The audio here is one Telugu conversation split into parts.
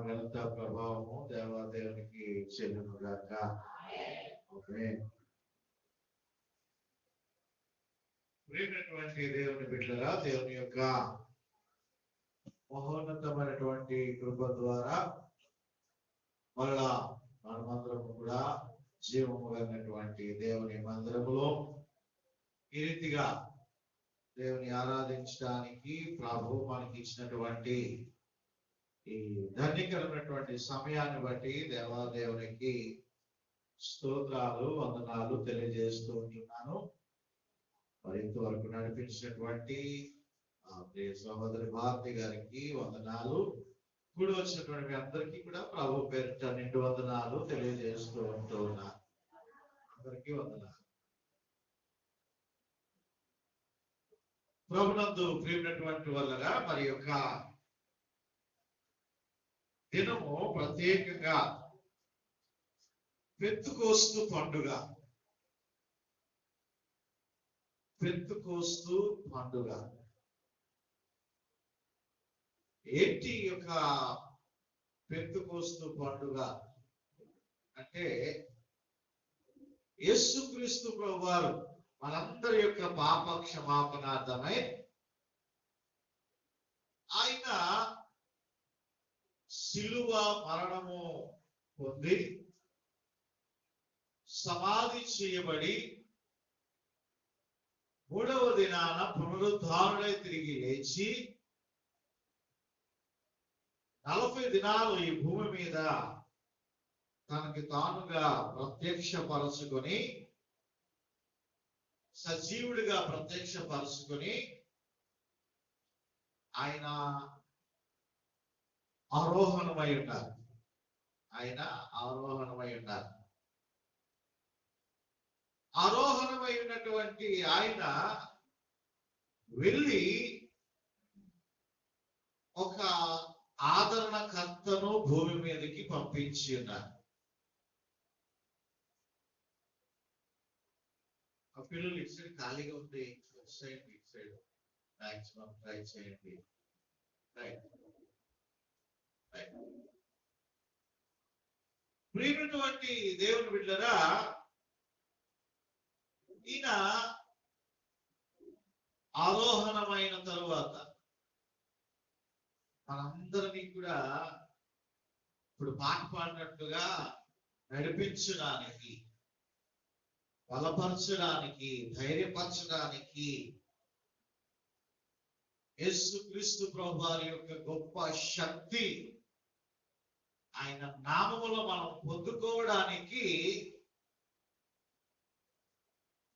ఘనత ప్రభావము దేవాదేవునికి చెల్లును గాక. ప్రియమైనటువంటి దేవుని బిడ్డలారా, దేవుని యొక్క మహోన్నతమైనటువంటి కృప ద్వారా మరలా మనమందరము కూడా జీవము కలిగినటువంటి దేవుని మందిరములో ఈ రీతిగా దేవుని ఆరాధించడానికి ప్రభు మనకి ఇచ్చినటువంటి ఈ ధన్యకరమైనటువంటి సమయాన్ని బట్టి దేవాదేవునికి స్తోత్రాలు వందనాలు తెలియజేస్తూ ఉంటున్నాను. మరి ఇంతవరకు నడిపించినటువంటి ప్రియ సహోదరి భారతి గారికి వందనాలు. కూడి వచ్చినటువంటి మీ అందరికీ కూడా ప్రభు పేరిట నిండు వందనాలు తెలియజేస్తూ ఉంటూ ఉన్నాను. అందరికీ వందనాలు. ప్రభునందు ప్రియమైనటువంటి వల్లగా మరి యొక్క దినము ప్రత్యేకంగా పెంతెకోస్తు పండుగ. పెంతెకోస్తు పండుగ ఏంటి? యొక్క పెంతెకోస్తు పండుగ అంటే యేసుక్రీస్తు ప్రభువారు మనందరి యొక్క పాప క్షమాపణార్థమై ఆయన శిలువ మరణము పొంది సమాధి చేయబడి మూడవ దినాన పునరుద్ధారుడై తిరిగి లేచి 40 దినాలు ఈ భూమి మీద తనకి తానుగా ప్రత్యక్షపరచుకొని సజీవుడిగా ప్రత్యక్షపరచుకొని ఆయన ఆరోహణమై ఉన్నారు. ఆయన ఆరోహణమై ఉన్నారు. ఆరోహణమై ఉన్నటువంటి ఆయన వెళ్ళి ఒక ఆదరణకర్తను భూమి మీదకి పంపించి ఉన్నారు. ఆ పిల్లలు ఇటు సైడ్ ఖాళీగా ఉంది, ఇటు సైడ్ మాక్సిమం ట్రై చేయండి. ప్రియమైనటువంటి దేవుని బిడ్డలారా, ఈయన ఆరోహణమైన తరువాత మనందరినీ కూడా ఇప్పుడు పాట పాడినట్టుగా నడిపించడానికి, బలపరచడానికి, ధైర్యపరచడానికి యేసుక్రీస్తు ప్రభువారి యొక్క గొప్ప శక్తి ఆయన నామములో మనం పొందుకోవడానికి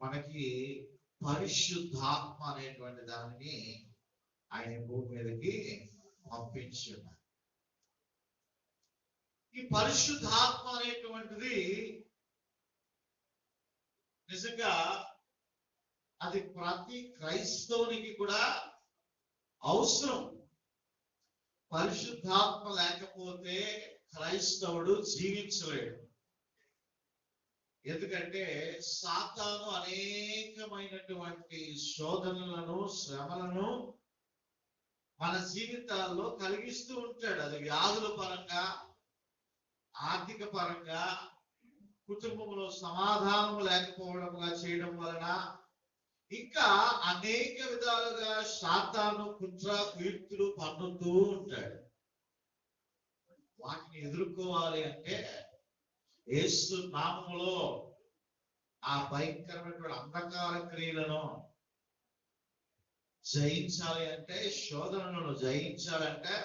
మనకి పరిశుద్ధాత్మ అనేటువంటి దానిని ఆయన భూమి మీదకి పంపించి ఉన్నారు. ఈ పరిశుద్ధాత్మ అనేటువంటిది నిజంగా అది ప్రతి క్రైస్తవునికి కూడా అవసరం. పరిశుద్ధాత్మ లేకపోతే క్రైస్తవుడు జీవించలేడు. ఎందుకంటే సాతాను అనేకమైనటువంటి శోధనలను, శ్రమలను మన జీవితాల్లో కలిగిస్తూ ఉంటాడు. అది వ్యాధుల పరంగా, ఆర్థిక పరంగా, కుటుంబంలో సమాధానం లేకపోవడంగా చేయడం వలన, ఇంకా అనేక విధాలుగా సాతాను కుట్ర కీర్తులు పన్నుతూ ఉంటాడు. వాటిని ఎదుర్కోవాలి అంటే యేసు నామములో ఆ భయంకరమైనటువంటి అంధకార క్రియలను జయించాలి అంటే, శోధనలను జయించాలంటే,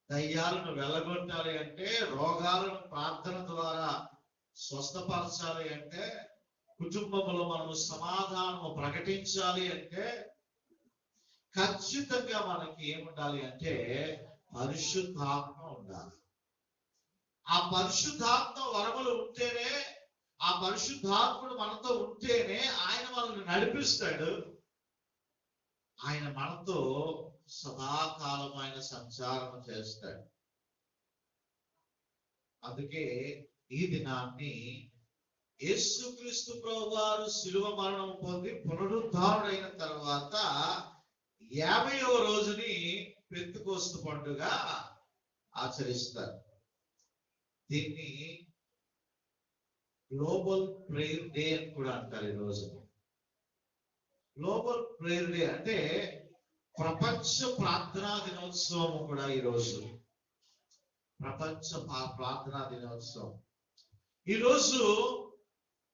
దయ్యాలను వెళ్ళగొట్టాలి అంటే, రోగాలను ప్రార్థన ద్వారా స్వస్థపరచాలి అంటే, కుటుంబంలో మనము సమాధానము ప్రకటించాలి అంటే ఖచ్చితంగా మనకి ఏముండాలి అంటే పరిశుద్ధాత్మ ఉండాలి. ఆ పరిశుద్ధాత్మ వరములు ఉంటేనే, ఆ పరిశుద్ధాత్ముడు మనతో ఉంటేనే ఆయన మనల్ని నడిపిస్తాడు. ఆయన మనతో సదాకాలం ఆయన సంచారం చేస్తాడు. అందుకే ఈ దినాన్ని యేసుక్రీస్తు ప్రభువారు శిలువ మరణం పొంది పునరుద్ధారుడైన తర్వాత 50వ రోజుని పెంతెకోస్తు పండుగ ఆచరిస్తారు. దీన్ని గ్లోబల్ ప్రేయర్ డే అని కూడా అంటారు. ఈ రోజు గ్లోబల్ ప్రేయర్ డే అంటే ప్రపంచ ప్రార్థనా దినోత్సవం కూడా ఈ రోజు ప్రపంచ ప్రార్థనా దినోత్సవం. ఈరోజు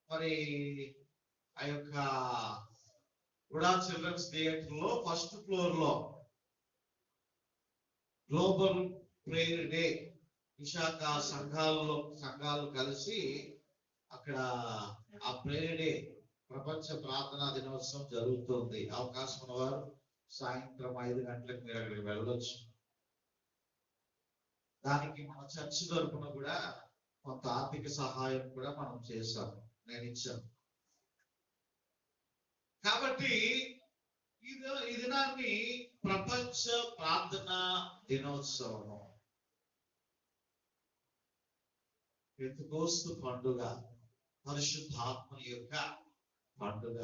మరి ఆ యొక్క గుడా చిల్డ్రన్స్ థియేటర్ లో ఫస్ట్ ఫ్లోర్ లో గ్లోబల్ ప్రేయర్ డే విశాఖ సంఘాలు కలిసి అక్కడ ఆ ప్రేయర్ డే ప్రపంచ ప్రార్థనా దినోత్సవం జరుగుతుంది. అవకాశం ఉన్నవారు సాయంత్రం 5 గంటలకు మీరు అక్కడికి వెళ్ళవచ్చు. దానికి మన చర్చ్ తరపున కూడా కొంత ఆర్థిక సహాయం కూడా మనం చేశాం, నేను ఇచ్చాను. కాబట్టి ఈ దినాన్ని ప్రపంచ ప్రార్థనా దినోత్సవము, పెంతెకోస్తు పండుగ, పరిశుద్ధాత్మ యొక్క పండుగ.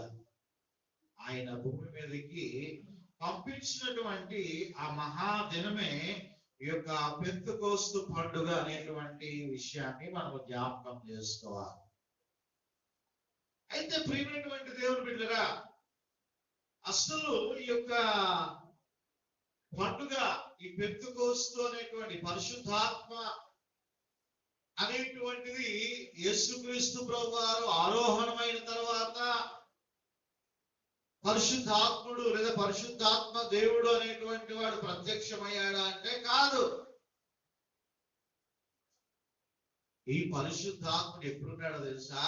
ఆయన భూమి మీదకి పంపించినటువంటి ఆ మహాదినమే ఈ యొక్క పెంతెకోస్తు పండుగ అనేటువంటి విషయాన్ని మనం జ్ఞాపకం చేసుకోవాలి. అయితే ప్రియమైనటువంటి దేవుని బిడ్డలారా, అసలు ఈ యొక్క పండుగ, ఈ పెంతెకోస్తు అనేటువంటి పరిశుద్ధాత్మ అనేటువంటిది యేసుక్రీస్తు ప్రభువారు ఆరోహణమైన తర్వాత పరిశుద్ధాత్ముడు లేదా పరిశుద్ధాత్మ దేవుడు అనేటువంటి వాడు ప్రత్యక్షమయ్యాడా అంటే కాదు. ఈ పరిశుద్ధాత్ముడు ఎప్పుడున్నాడో తెలుసా?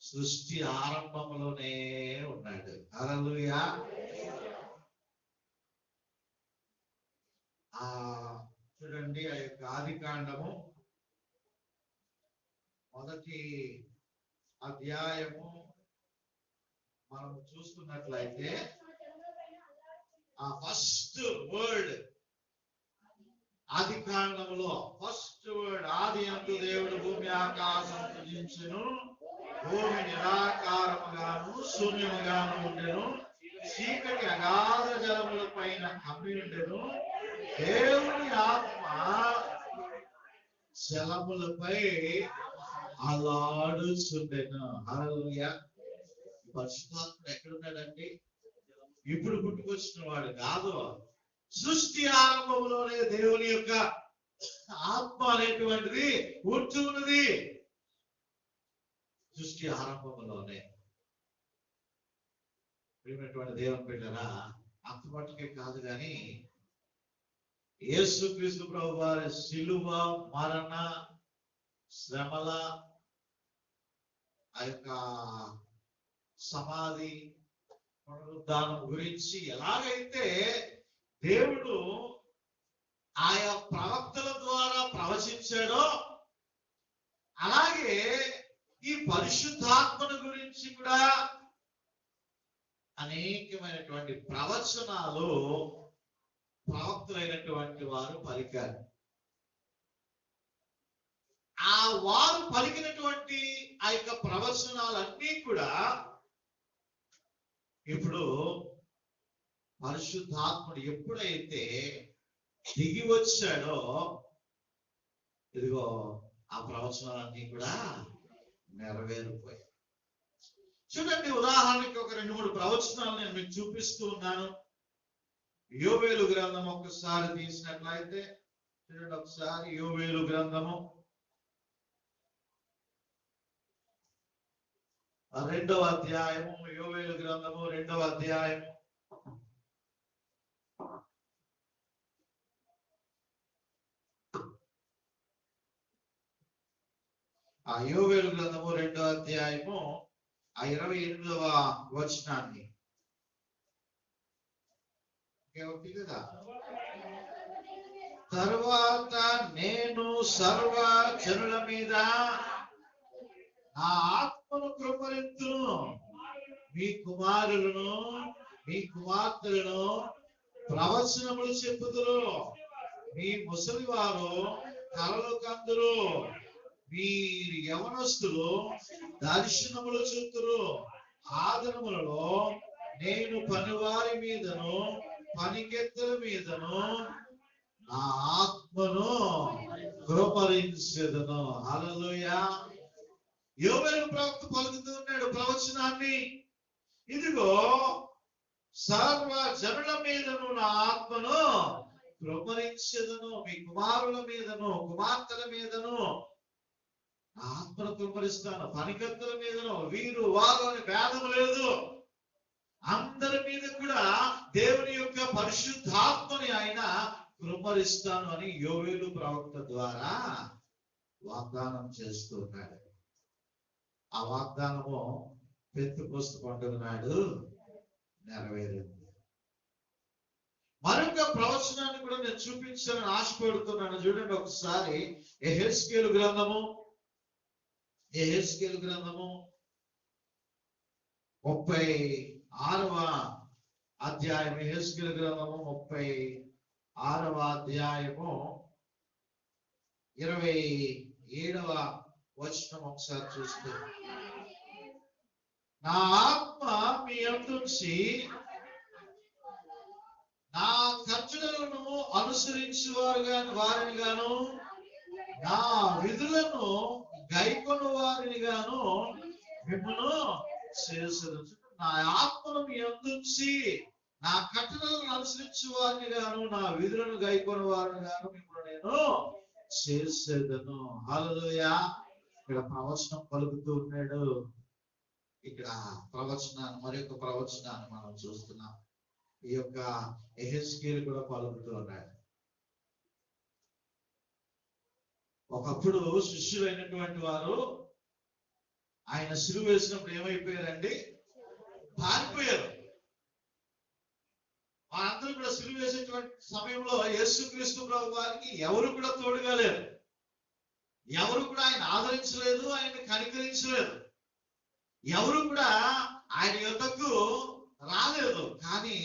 సృష్టి ఆరంభంలోనే ఉన్నాడు. హల్లెలూయా. చూడండి, ఆ యొక్క ఆదికాండము 1వ అధ్యాయము మనం చూస్తున్నట్లయితే ఆ ఫస్ట్ వర్డ్, ఆదికాండములో ఫస్ట్ వర్డ్, ఆది యందు దేవుడు భూమి ఆకాశం సృజించెను, భూమి నిరాకారముగాను శూన్యముగాను ఉండెను, చీకటి అగాధ జలముల పైన కమ్మి ఉండెను, దేవుని ఆత్మ జలములపై అలాడుచుండెను. హల్లెలూయా. పరిశుద్ధాత్ముడు ఎక్కడున్నాడండి? ఇప్పుడు పుట్టుకొచ్చిన వాడు కాదు. సృష్టి ఆరంభంలోనే దేవుని యొక్క ఆత్మ అనేటువంటిది ఉంటూ ఉన్నది. సృష్టి ఆరంభంలోనే. ప్రియమైనటువంటి దేవుని బిడ్డలారా, అంత మట్టుకే కాదు కానీ యేసుక్రీస్తు ప్రభు వారి శిలువ, మరణ, శ్రమల, ఆ యొక్క సమాధి, పునరుద్ధానం గురించి ఎలాగైతే దేవుడు ఆయా ప్రవక్తల ద్వారా ప్రవచించాడో, అలాగే ఈ పరిశుద్ధాత్మను గురించి కూడా అనేకమైనటువంటి ప్రవచనాలు ప్రవక్తులైనటువంటి వారు పలికారు. ఆ వారు పలికినటువంటి ఆ యొక్క ప్రవచనాలన్నీ కూడా ఇప్పుడు పరిశుద్ధాత్ముడు ఎప్పుడైతే దిగి వచ్చాడో, ఇదిగో ఆ ప్రవచనాలన్నీ కూడా నెరవేరిపోయాయి. చూడండి, ఉదాహరణకి ఒక 2-3 ప్రవచనాలు నేను మీకు చూపిస్తూ ఉన్నాను. యోవేలు గ్రంథం ఒకసారి తీసినట్లయితే చూడండి, ఒకసారి యోవేలు గ్రంథము 2వ అధ్యాయము, యోవేలు గ్రంథము 2వ అధ్యాయము యోవేలు గ్రంథము 2వ అధ్యాయము 28వ వచనాన్ని కదా. తరువాత నేను సర్వ జనుల మీద నా ఆత్మను కృపరింతును, మీ కుమారులను మీ కుమార్తెలను ప్రవచనములు చెప్పుదురు, మీ ముసలివారు కలలు కందురు, మీ యవనస్తులు దర్శనములు చూతురు. ఆ దినములలో నేను పనివారి మీదను పనికెత్తల మీదను నా ఆత్మను కృపరించెదను. హల్లెలూయా. యోవేలు ప్రవక్త పలుకుతూ ఉన్నాడు ప్రవచనాన్ని. ఇదిగో సర్వ జనుల మీదను నా ఆత్మను కృపరించెదను, మీ కుమారుల మీదను కుమార్తెల మీదను నా ఆత్మను కృపరిస్తాను, పనికత్తుల మీదను వీరు వారు అని భేదం లేదు, అందరి మీద కూడా దేవుని యొక్క పరిశుద్ధాత్మని ఆయన కృపరిస్తాను అని యోవేలు ప్రవక్త ద్వారా వాగ్దానం చేస్తున్నాడు. ఆ వాగ్దానము పెంతెకొస్తు పండుగ నాడు నెరవేరింది. మరొక ప్రవచనాన్ని కూడా నేను చూపించాలని ఆశపడుతున్నాను. చూడండి ఒకసారి యెహెజ్కేలు గ్రంథము 36వ అధ్యాయం. యెహెజ్కేలు గ్రంథము 36వ అధ్యాయము 27వ వచనం ఒకసారి చూస్తే, నా ఆత్మ మీ యందుంచి నా కట్టడలను అనుసరించి వారిని గాను నా విధులను గైకొను వారిని గాను మిమ్మల్ని చేసేది. నా ఆత్మను మీ యందుంచి నా కట్టడలను అనుసరించి వారిని గాను నా విధులను గైకొను వారిని గాను మిమ్మల్ని నేను చేసేదను. హల్లెలూయా. ఇక్కడ ప్రవచనం పలుకుతూ ఉన్నాడు. ఇక్కడ ప్రవచనాన్ని మరొక ప్రవచనాన్ని మనం చూస్తున్నాం. ఈ యొక్క యెహెజ్కేలు కూడా పలుకుతూ ఉన్నాడు. ఒకప్పుడు శిష్యులైనటువంటి వారు ఆయన సిలువ వేసినప్పుడు ఏమైపోయారండి? పారిపోయారు. వారందరూ కూడా సిలువ వేసేటువంటి సమయంలో యేసుక్రీస్తు ప్రభు వారికి ఎవరు కూడా తోడుగా లేరు, ఎవరు కూడా ఆయన ఆదరించలేదు, ఆయన కనికరించలేదు, ఎవరు కూడా ఆయన యొద్దకు రాలేదు. కానీ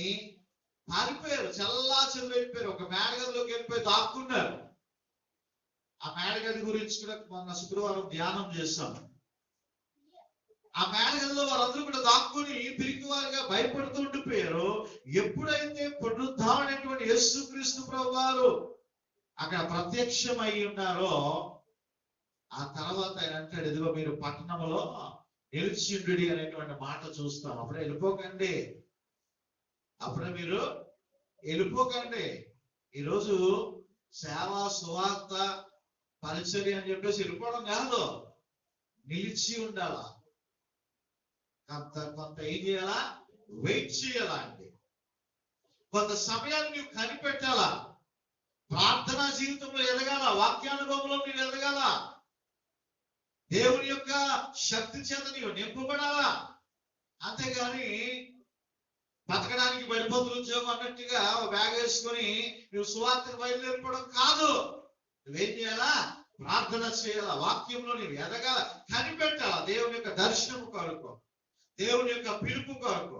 పారిపోయారు, చల్లా చెల్లిపోయారు, ఒక మేడగదిలోకి వెళ్ళిపోయి దాక్కున్నారు. ఆ మేడగది గురించి కూడా మొన్న శుక్రవారం ధ్యానం చేస్తాం. ఆ మేడగదిలో వారందరూ కూడా దాక్కుని పిరికి వారిగా భయపడుతూ ఉండిపోయారు. ఎప్పుడైతే పునరుద్ధారణమైనటువంటి యేసుక్రీస్తు ప్రభు వారు అక్కడ ప్రత్యక్షమై ఉన్నారో ఆ తర్వాత ఆయన అంటాడు, ఇదిగో మీరు పట్టణంలో నిలిచిండు అనేటువంటి మాట చూస్తాం. అప్పుడే వెళ్ళిపోకండి, మీరు వెళ్ళిపోకండి. ఈరోజు సేవ సువార్త పరిచర్య అని చెప్పేసి వెళ్ళిపోవడం కాదు, నిలిచి ఉండాలా. కొంత ఏం చేయాలా? వెయిట్ చేయాలా అండి. కొంత సమయాన్ని నువ్వు కనిపెట్టాలా. ప్రార్థనా జీవితంలో ఎదగాల, వాక్యానుభవంలో మీరు ఎదగాల, దేవుని యొక్క శక్తి చేత నీవు నింపబడాలా. అంతేగాని బతకడానికి బయలుపోతున్న ఉద్యోగం అన్నట్టుగా బ్యాగ్ వేసుకొని నువ్వు సువార్తకు బయలుదేరిపోవడం కాదు. నువ్వేం చేయాలా? ప్రార్థన చేయాలా, వాక్యంలో నీవు ఎదగాల, కనిపెట్టాలా. దేవుని యొక్క దర్శనం కొరకు, దేవుని యొక్క పిలుపు కొరకు,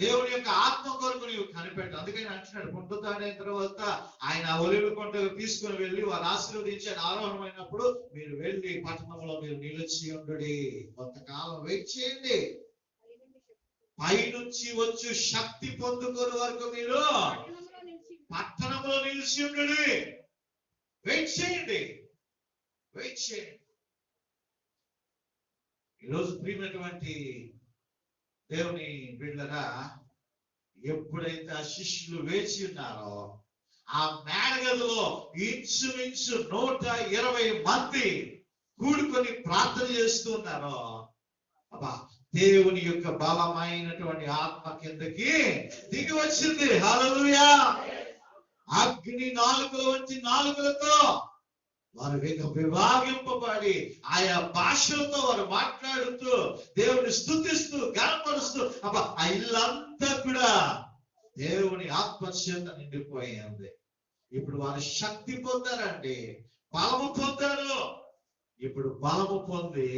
దేవుని యొక్క ఆత్మ కొరకు నీవు కనిపెట్టాలి. అందుకని అంటున్నాడు, పునరుద్ధారణైన తర్వాత ఆయన ఒలీవ కొండకు తీసుకుని వెళ్ళి వారు ఆశీర్వదించి ఆరోహణమైనప్పుడు మీరు వెళ్ళి పట్టణంలో మీరు నిలిచి ఉండుడి, కొంతకాలం వెయిట్ చేయండి, పైనుంచి వచ్చి శక్తి పొందుకునే వరకు మీరు పట్టణంలో నిలిచి ఉండుడి. వెయిట్ చేయండి. ఈరోజు ప్రియమైనటువంటి దేవుని బిడ్డలారా, ఎప్పుడైతే ఆ శిష్యులు వేచి ఉన్నారో ఆ మేడగదిలో ఇంచుమించు 120 మంది కూడుకొని ప్రార్థన చేస్తున్నారో అబ్బా దేవుని యొక్క బలమైనటువంటి ఆత్మ కిందకి దిగి వచ్చింది. హల్లెలూయా. అగ్ని నాలుకల వంటి నాలుకలతో వారు విభాగింపబడి ఆయా భాషలతో వారు మాట్లాడుతూ దేవుని స్తుతిస్తూ గణపరుస్తూ అబ్బా ఆ ఇల్లంతా కూడా దేవుని ఆత్మచేత నిండిపోయింది. ఇప్పుడు వారు శక్తి పొందారండి, బలము పొందారు. ఇప్పుడు బలము పొంది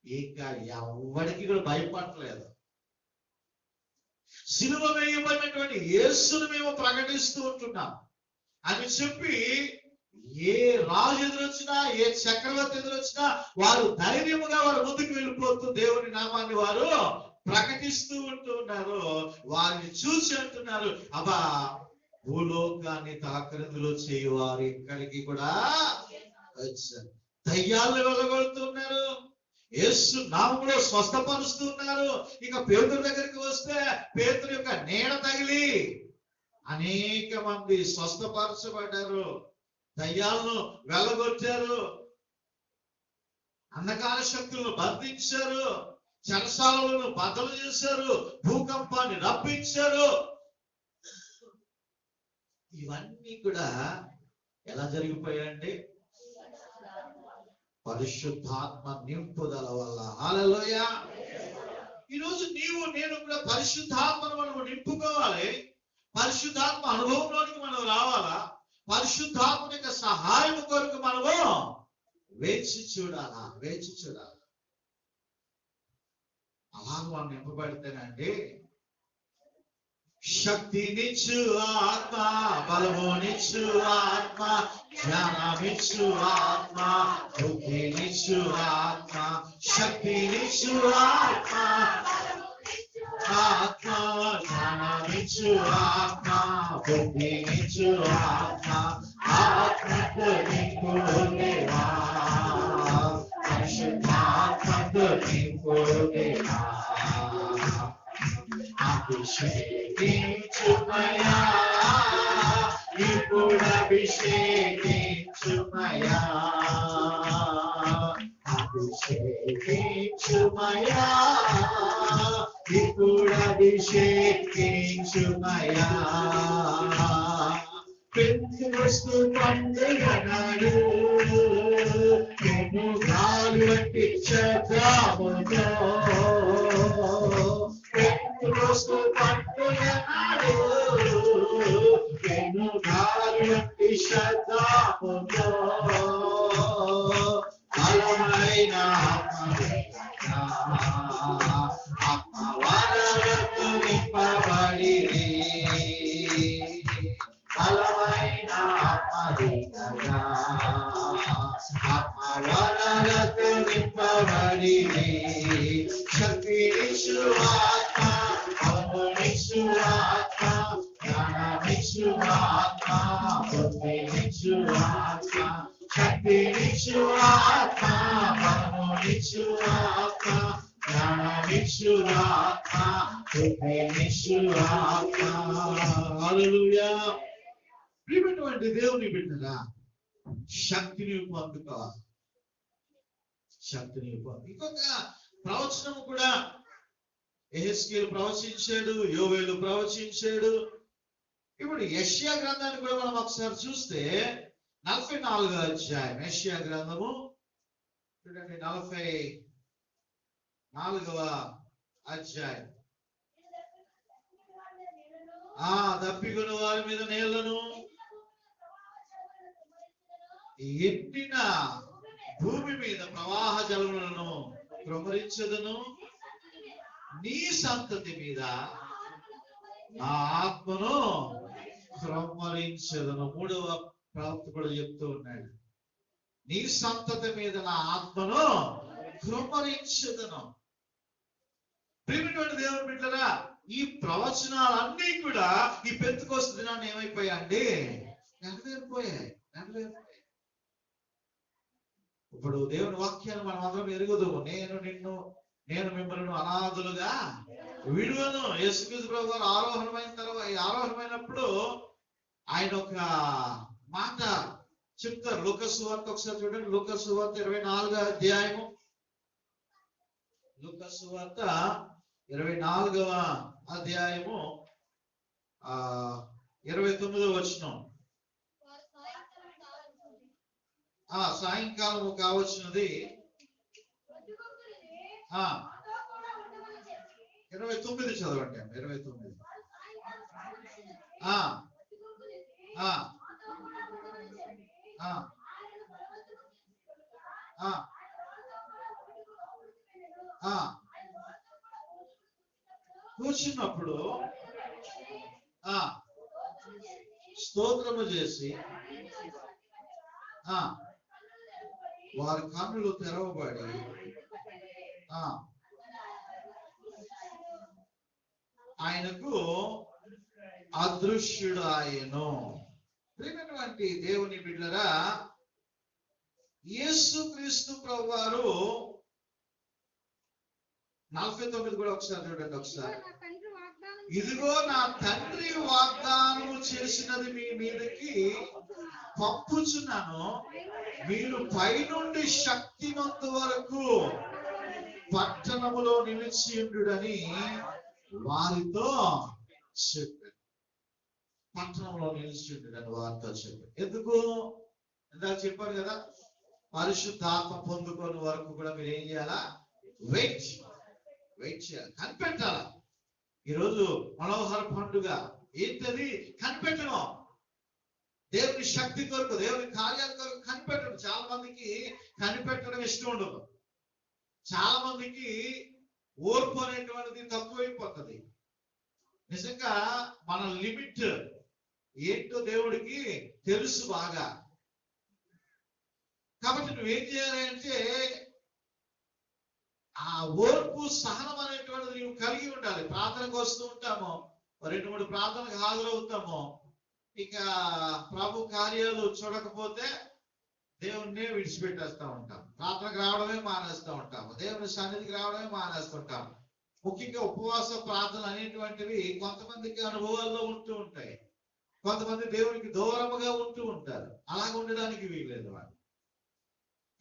ఇంకా ఎవరికి కూడా భయపడలేదు. సిలువ వేయబడినటువంటి యేసును మేము ప్రకటిస్తూ ఉంటున్నాం అని చెప్పి ఏ రాజు ఎదురొచ్చినా, ఏ చక్రవర్తి ఎదురొచ్చినా వారు ధైర్యముగా వారు ముందుకు వెళ్ళిపోతూ దేవుని నామాన్ని వారు ప్రకటిస్తూ ఉంటూ ఉన్నారు. వారిని చూసి అంటున్నారు, అబ్బా భూలోకాన్ని తాకరిందులో చేయువారు ఇక్కడికి కూడా వచ్చారు. దయ్యాలను వెళ్ళగొడుతున్నారు, యేసు నామములో స్వస్థపరుస్తున్నారు. ఇక పేతురు దగ్గరికి వస్తే పేతురు యొక్క నీడ తగిలి అనేక మంది స్వస్థపరచబడ్డారు, దయ్యాలను వెళ్ళగొట్టారు, అంధకార శక్తులను బంధించారు, చెరసాలను బద్దలు చేశారు, భూకంపాన్ని రప్పించారు. ఇవన్నీ కూడా ఎలా జరిగిపోయాయండి? పరిశుద్ధాత్మ నింపుదల వల్ల. హల్లెలూయా. ఈరోజు నీవు నేను కూడా పరిశుద్ధాత్మను మనము నింపుకోవాలి. పరిశుద్ధాత్మ అనుభవంలోనికి మనం రావాలా? పరిశుద్ధాత్మ యొక్క సహాయం కొరకు మనము వేచి చూడాలా, వేచి చూడాలి. అలా మనం నింపబడితేనండి శక్తినిచ్చు ఆత్మ, బలమునిచ్చు ఆత్మ, జ్ఞానమిచ్చు ఆత్మ, బుద్ధినిచ్చు ఆత్మ, శక్తినిచ్చు ఆత్మ, ఆత్మ జ్ఞానమిచ్చు ఆత్మ, బుద్ధినిచ్చు ఆత్మ, ఆత్మతో నింపుదేవా, పరిశుద్ధాత్మతో నింపుదేవా. అభిషేకించుమయా, ఇప్పుడు అభిషేకించుమయా, అభిషేకించుమయా, ఇప్పుడు అభిషేకించుమయా. పెంతుకొస్తూ పండుగ నాడు పెను గాలి వంటి శబ్దముతో, పెంతుకొస్తూ పండుగ నాడు పెను గాలి వంటి శబ్దముతో, బలమైన ఆత్మవరముతో నింపబడిరి, బలమైన ఆత్మదిగగా ఆత్మవరముతో నింపబడిరి. శక్తినిచ్చు ఆత్మ, బలమునిచ్చు ఆత్మ, జ్ఞానమిచ్చు ఆత్మ, బుద్ధినిచ్చు ఆత్మ, శక్తినిచ్చు ఆత్మ, బలమునిచ్చు ఆత్మ, జ్ఞానమిచ్చు ఆత్మ, బుద్ధినిచ్చు ఆత్మ. హల్లెలూయా. ప్రియమైనటువంటి దేవుని బిడ్డలా, శక్తిని పొందుకోవాలి, శక్తిని పొందు. ఇంకొక ప్రవచనం కూడా యెహెజ్కేలు ప్రవచించాడు, యోవేలు ప్రవచించాడు. ఇప్పుడు యెషయా గ్రంథాన్ని కూడా మనం ఒకసారి చూస్తే 44వ అధ్యాయం, యెషయా గ్రంథము చూడండి, 44వ అధ్యాయం. దప్పికొన్న వారి మీద నీళ్లను, ఎండిన భూమి మీద ప్రవాహ జలములను కుమ్మరించదును, నీ సంతతి మీద నా ఆత్మను కుమ్మరించదును. 3వ ప్రవక్త కూడా చెప్తూ ఉన్నాడు, నీ సంతతి మీద నా ఆత్మను కుమ్మరించదును. ప్రియమైనటువంటి దేవుని బిడ్డలారా, ఈ ప్రవచనాలన్నీ కూడా ఈ పెంతెకొస్తు దినాన్ని ఏమైపోయాయండి? నెరవేరిపోయాయి. ఇప్పుడు దేవుని వాక్యాన్ని మనం అందరం ఎరుగుదాము. నేను మిమ్మల్ని అనాథులుగా విడువను. యేసుక్రీస్తు ప్రభు గారు ఆరోహణమైనప్పుడు ఆయన ఒక మాట చెప్తారు. లూకా సువార్త ఒకసారి చూడండి, లూకా సువార్త 24వ అధ్యాయము, లూకా సువార్త 24వ అధ్యాయము 29వ వచనం. సాయంకాలం కావచ్చినది. 29 చదవండి. 29 కూర్చున్నప్పుడు స్తోత్రము చేసి వారి కన్నులు తెరవబడి ఆయనకు అదృశ్యుడాయను. ప్రియమైనటువంటి దేవుని బిడ్డలారా, యేసుక్రీస్తు ప్రభువారు 49 కూడా ఒకసారి చూడండి. ఒకసారి, ఇదిగో నా తండ్రి వాగ్దానం చేసినది మీ మీదకి పంపుచున్నాను, మీరు పైనుండి శక్తిమంతు వరకు పట్టణములో నిలిచియుండుడని వారితో చెప్పారు. పట్టణంలో నిలిచియుండుడని వారితో చెప్పారు. ఎందుకు? ఇందాక చెప్పారు కదా, పరిశుద్ధాత్మ పొందుకొని వరకు కూడా మీరు ఏం చేయాలా? వెయిట్ చేయాలి, కనిపెట్టాలా. ఈరోజు మనోహర పండుగ ఏంటది? కనిపెట్టడం. దేవుని శక్తి కొరకు, దేవుని కార్యాల కొరకు కనిపెట్టడం. చాలా మందికి కనిపెట్టడం ఇష్టం ఉండదు. చాలా మందికి ఓర్పు అనేటువంటిది తక్కువైపోతుంది. నిజంగా మన లిమిట్ ఏంటో దేవుడికి తెలుసు బాగా. కాబట్టి నువ్వేం చేయాలి అంటే, ఆ ఓర్పు సహనం అనేటువంటిది నువ్వు కలిగి ఉండాలి. ప్రార్థనకు వస్తూ ఉంటాము, 2-3 ప్రార్థనకు హాజరవుతాము, ఇక ప్రభు కార్యాలు చూడకపోతే దేవుణ్ణి విడిచిపెట్టేస్తూ ఉంటాం. ప్రార్థనకు రావడమే మానేస్తూ ఉంటాము, దేవుని సన్నిధికి రావడమే మానేస్తుంటాము. ముఖ్యంగా ఉపవాస ప్రార్థన అనేటువంటివి కొంతమందికి అనుభవాల్లో ఉంటూ ఉంటాయి, కొంతమంది దేవునికి దూరముగా ఉంటూ ఉంటారు. అలాగ ఉండడానికి వీల్లేదు వాళ్ళు.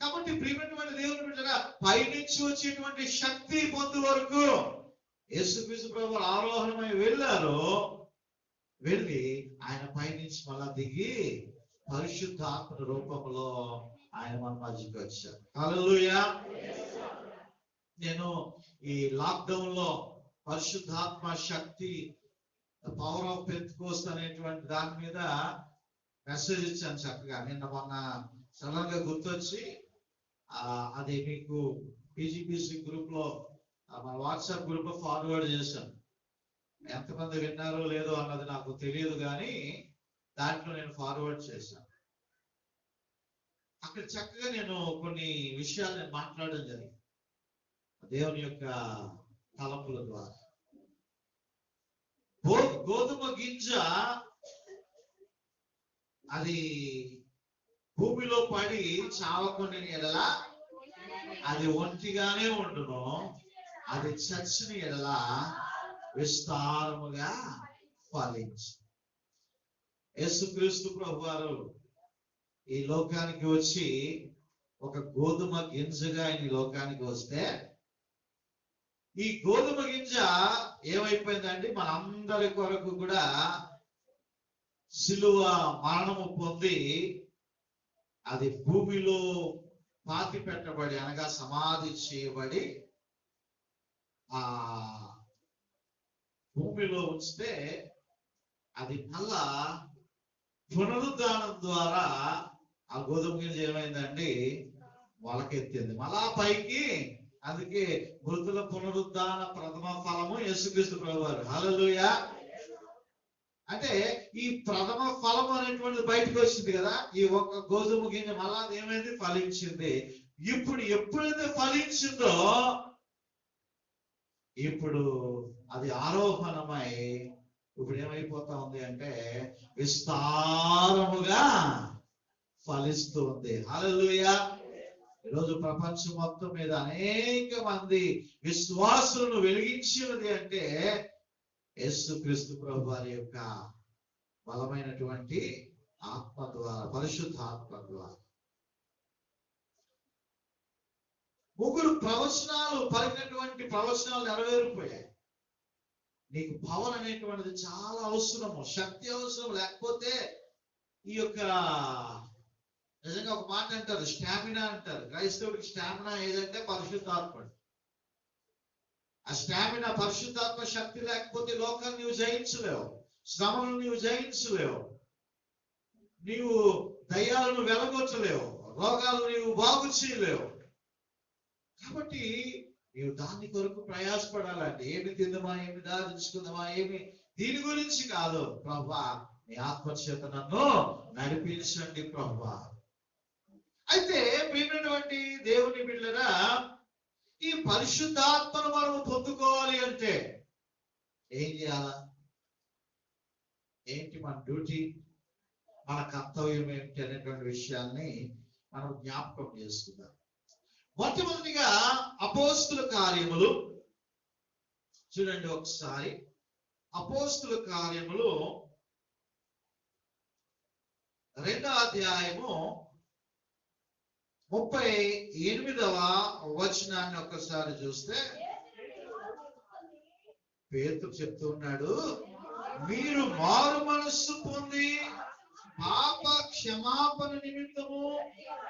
కాబట్టి ప్రియమైనటువంటి దేవుని బిడ్డలారా, పైనుంచి వచ్చేటువంటి శక్తి పొందు వరకు యేసుక్రీస్తు ప్రభువు ఆరోహణమై వెళ్ళారు. వెళ్ళి ఆయన పైనుంచి మళ్ళా దిగి పరిశుద్ధాత్మ రూపంలో ఆయన మన మధ్యకి వచ్చారు. హల్లెలూయా. నేను ఈ లాక్డౌన్ లో పరిశుద్ధాత్మ శక్తి, పవర్ ఆఫ్ పెంతెకోస్ట్ అనేటువంటి దాని మీద మెసేజ్ ఇచ్చాను చక్కగా. నిన్న మొన్న సడన్ గా గుర్తొచ్చి అది మీకు పీజీపీసీ గ్రూప్ లో, మన వాట్సాప్ గ్రూప్ లో ఫార్వర్డ్ చేశాను. ఎంతమంది విన్నారో లేదో అన్నది నాకు తెలియదు, కానీ దాంట్లో నేను ఫార్వర్డ్ చేశాను. అక్కడ చక్కగా నేను కొన్ని విషయాలు నేను మాట్లాడడం జరిగింది దేవుని యొక్క తలంపుల ద్వారా. గోధుమ గింజ అది భూమిలో పడి చావకుండా ఎడల అది ఒంటిగానే ఉండును, అది చచ్చిన ఎడల విస్తారముగా ఫలించు. యేసుక్రీస్తు ప్రభువారు ఈ లోకానికి వచ్చి ఒక గోధుమ గింజగా ఆయన ఈ లోకానికి వస్తే, ఈ గోధుమ గింజ ఏమైపోయిందండి? మనందరి కొరకు కూడా సిలువ మరణము పొంది అది భూమిలో పాతి పెట్టబడి, అనగా సమాధి చేయబడి ఆ భూమిలో ఉంచితే, అది మళ్ళా పునరుద్ధానం ద్వారా ఆ గోధుమ గింజ ఏమైందండి? మొలకెత్తింది మళ్ళా పైకి. అందుకే మృతుల పునరుద్ధాన ప్రథమ ఫలము యేసుక్రీస్తు ప్రభువారు. హల్లెలూయా. అంటే ఈ ప్రథమ ఫలం అనేటువంటిది బయటకు వచ్చింది కదా, ఈ ఒక్క గోధుమ గింజ మళ్ళా ఏమైంది? ఫలించింది. ఇప్పుడు ఎప్పుడైతే ఫలించిందో, ఇప్పుడు అది ఆరోహణమై ఇప్పుడు ఏమైపోతా ఉంది అంటే విస్తారముగా ఫలిస్తూ ఉంది. హల్లెలూయా. ఈరోజు ప్రపంచం మొత్తం మీద అనేక మంది విశ్వాసులను వెలిగించినది అంటే యేసుక్రీస్తు ప్రభు వారి యొక్క బలమైనటువంటి ఆత్మ ద్వారా, పరిశుద్ధ ఆత్మ ద్వారా. 3 ప్రవచనాలు పలికినటువంటి ప్రవచనాలు నెరవేరిపోయాయి. నీకు పవర్ అనేటువంటిది చాలా అవసరము, శక్తి అవసరం. లేకపోతే ఈ యొక్క నిజంగా ఒక మాట అంటారు, స్టామినా అంటారు. క్రైస్తవుడికి స్టామినా ఏదంటే పరిశుద్ధాత్మ. ఆ స్టామినా, పరిశుద్ధాత్మ శక్తి లేకపోతే లోకాన్ని నువ్వు జయించలేవు, శ్రమను నువ్వు జయించలేవు, నీవు దయ్యాలను వెలగొట్టలేవు, రోగాలు నీవు బాగు చేయలేవు. కాబట్టి నీవు దాని కొరకు ప్రయాసపడాలంటే, ఏమి తిందమా, ఏమి దాచుకుందామా, ఏమి, దీని గురించి కాదు. ప్రభువా నీ ఆత్మచేత నన్ను నడిపించండి ప్రభువా. అయితే ప్రియమైనటువంటి దేవుని బిడ్డలారా, ఈ పరిశుద్ధాత్మను మనం పొందుకోవాలి అంటే ఏం చేయాలా? ఏంటి మన డ్యూటీ, మన కర్తవ్యం ఏంటి అనేటువంటి విషయాన్ని మనం జ్ఞాపకం చేసుకుందాం. మొట్టమొదటిగా అపోస్తుల కార్యములు చూడండి ఒకసారి. అపోస్తుల కార్యములు 2వ అధ్యాయము 38వ వచనాన్ని ఒక్కసారి చూస్తే పేతురు చెప్తూ ఉన్నాడు, మీరు మారు మనస్సు పొంది పాప క్షమాపణ నిమిత్తము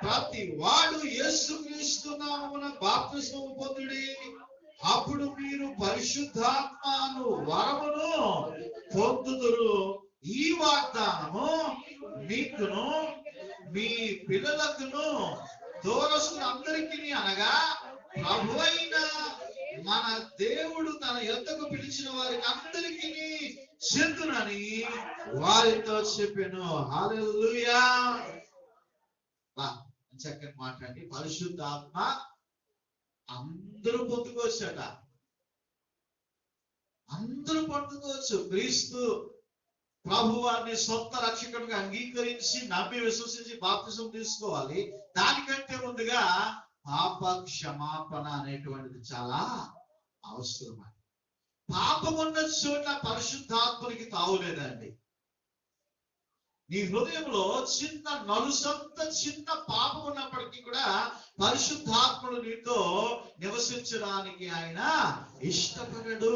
ప్రతి వాడు యేసుక్రీస్తు నామమున బాప్తిస్మము పొందుడి, అప్పుడు మీరు పరిశుద్ధాత్మను వరమును పొందుదురు. ఈ వాగ్దానము మీకును మీ పిల్లలకును దూరస్తులందరికీ, అనగా ప్రభువైన మన దేవుడు తన యొద్దకు పిలిచిన వారికి అందరికీ చెందునని వారితో చెప్పాను. హల్లెలూయా. చక్కని మాట్లాడి, పరిశుద్ధాత్మ అందరూ పొందుకోవచ్చట. అందరూ పొందుకోవచ్చు. క్రీస్తు ప్రభువాన్ని సొంత రక్షకుడిగా అంగీకరించి నమ్మి విశ్వసించి బాప్తిసం తీసుకోవాలి. దానికంటే ముందుగా పాప క్షమాపణ అనేటువంటిది చాలా అవసరం. పాపం ఉన్న చోట పరిశుద్ధాత్మనికి తావులేదండి. నీ హృదయంలో చిన్న నలుసంత చిన్న పాపం ఉన్నప్పటికీ కూడా పరిశుద్ధాత్ముడు నీతో నివసించడానికి ఆయన ఇష్టపడడు.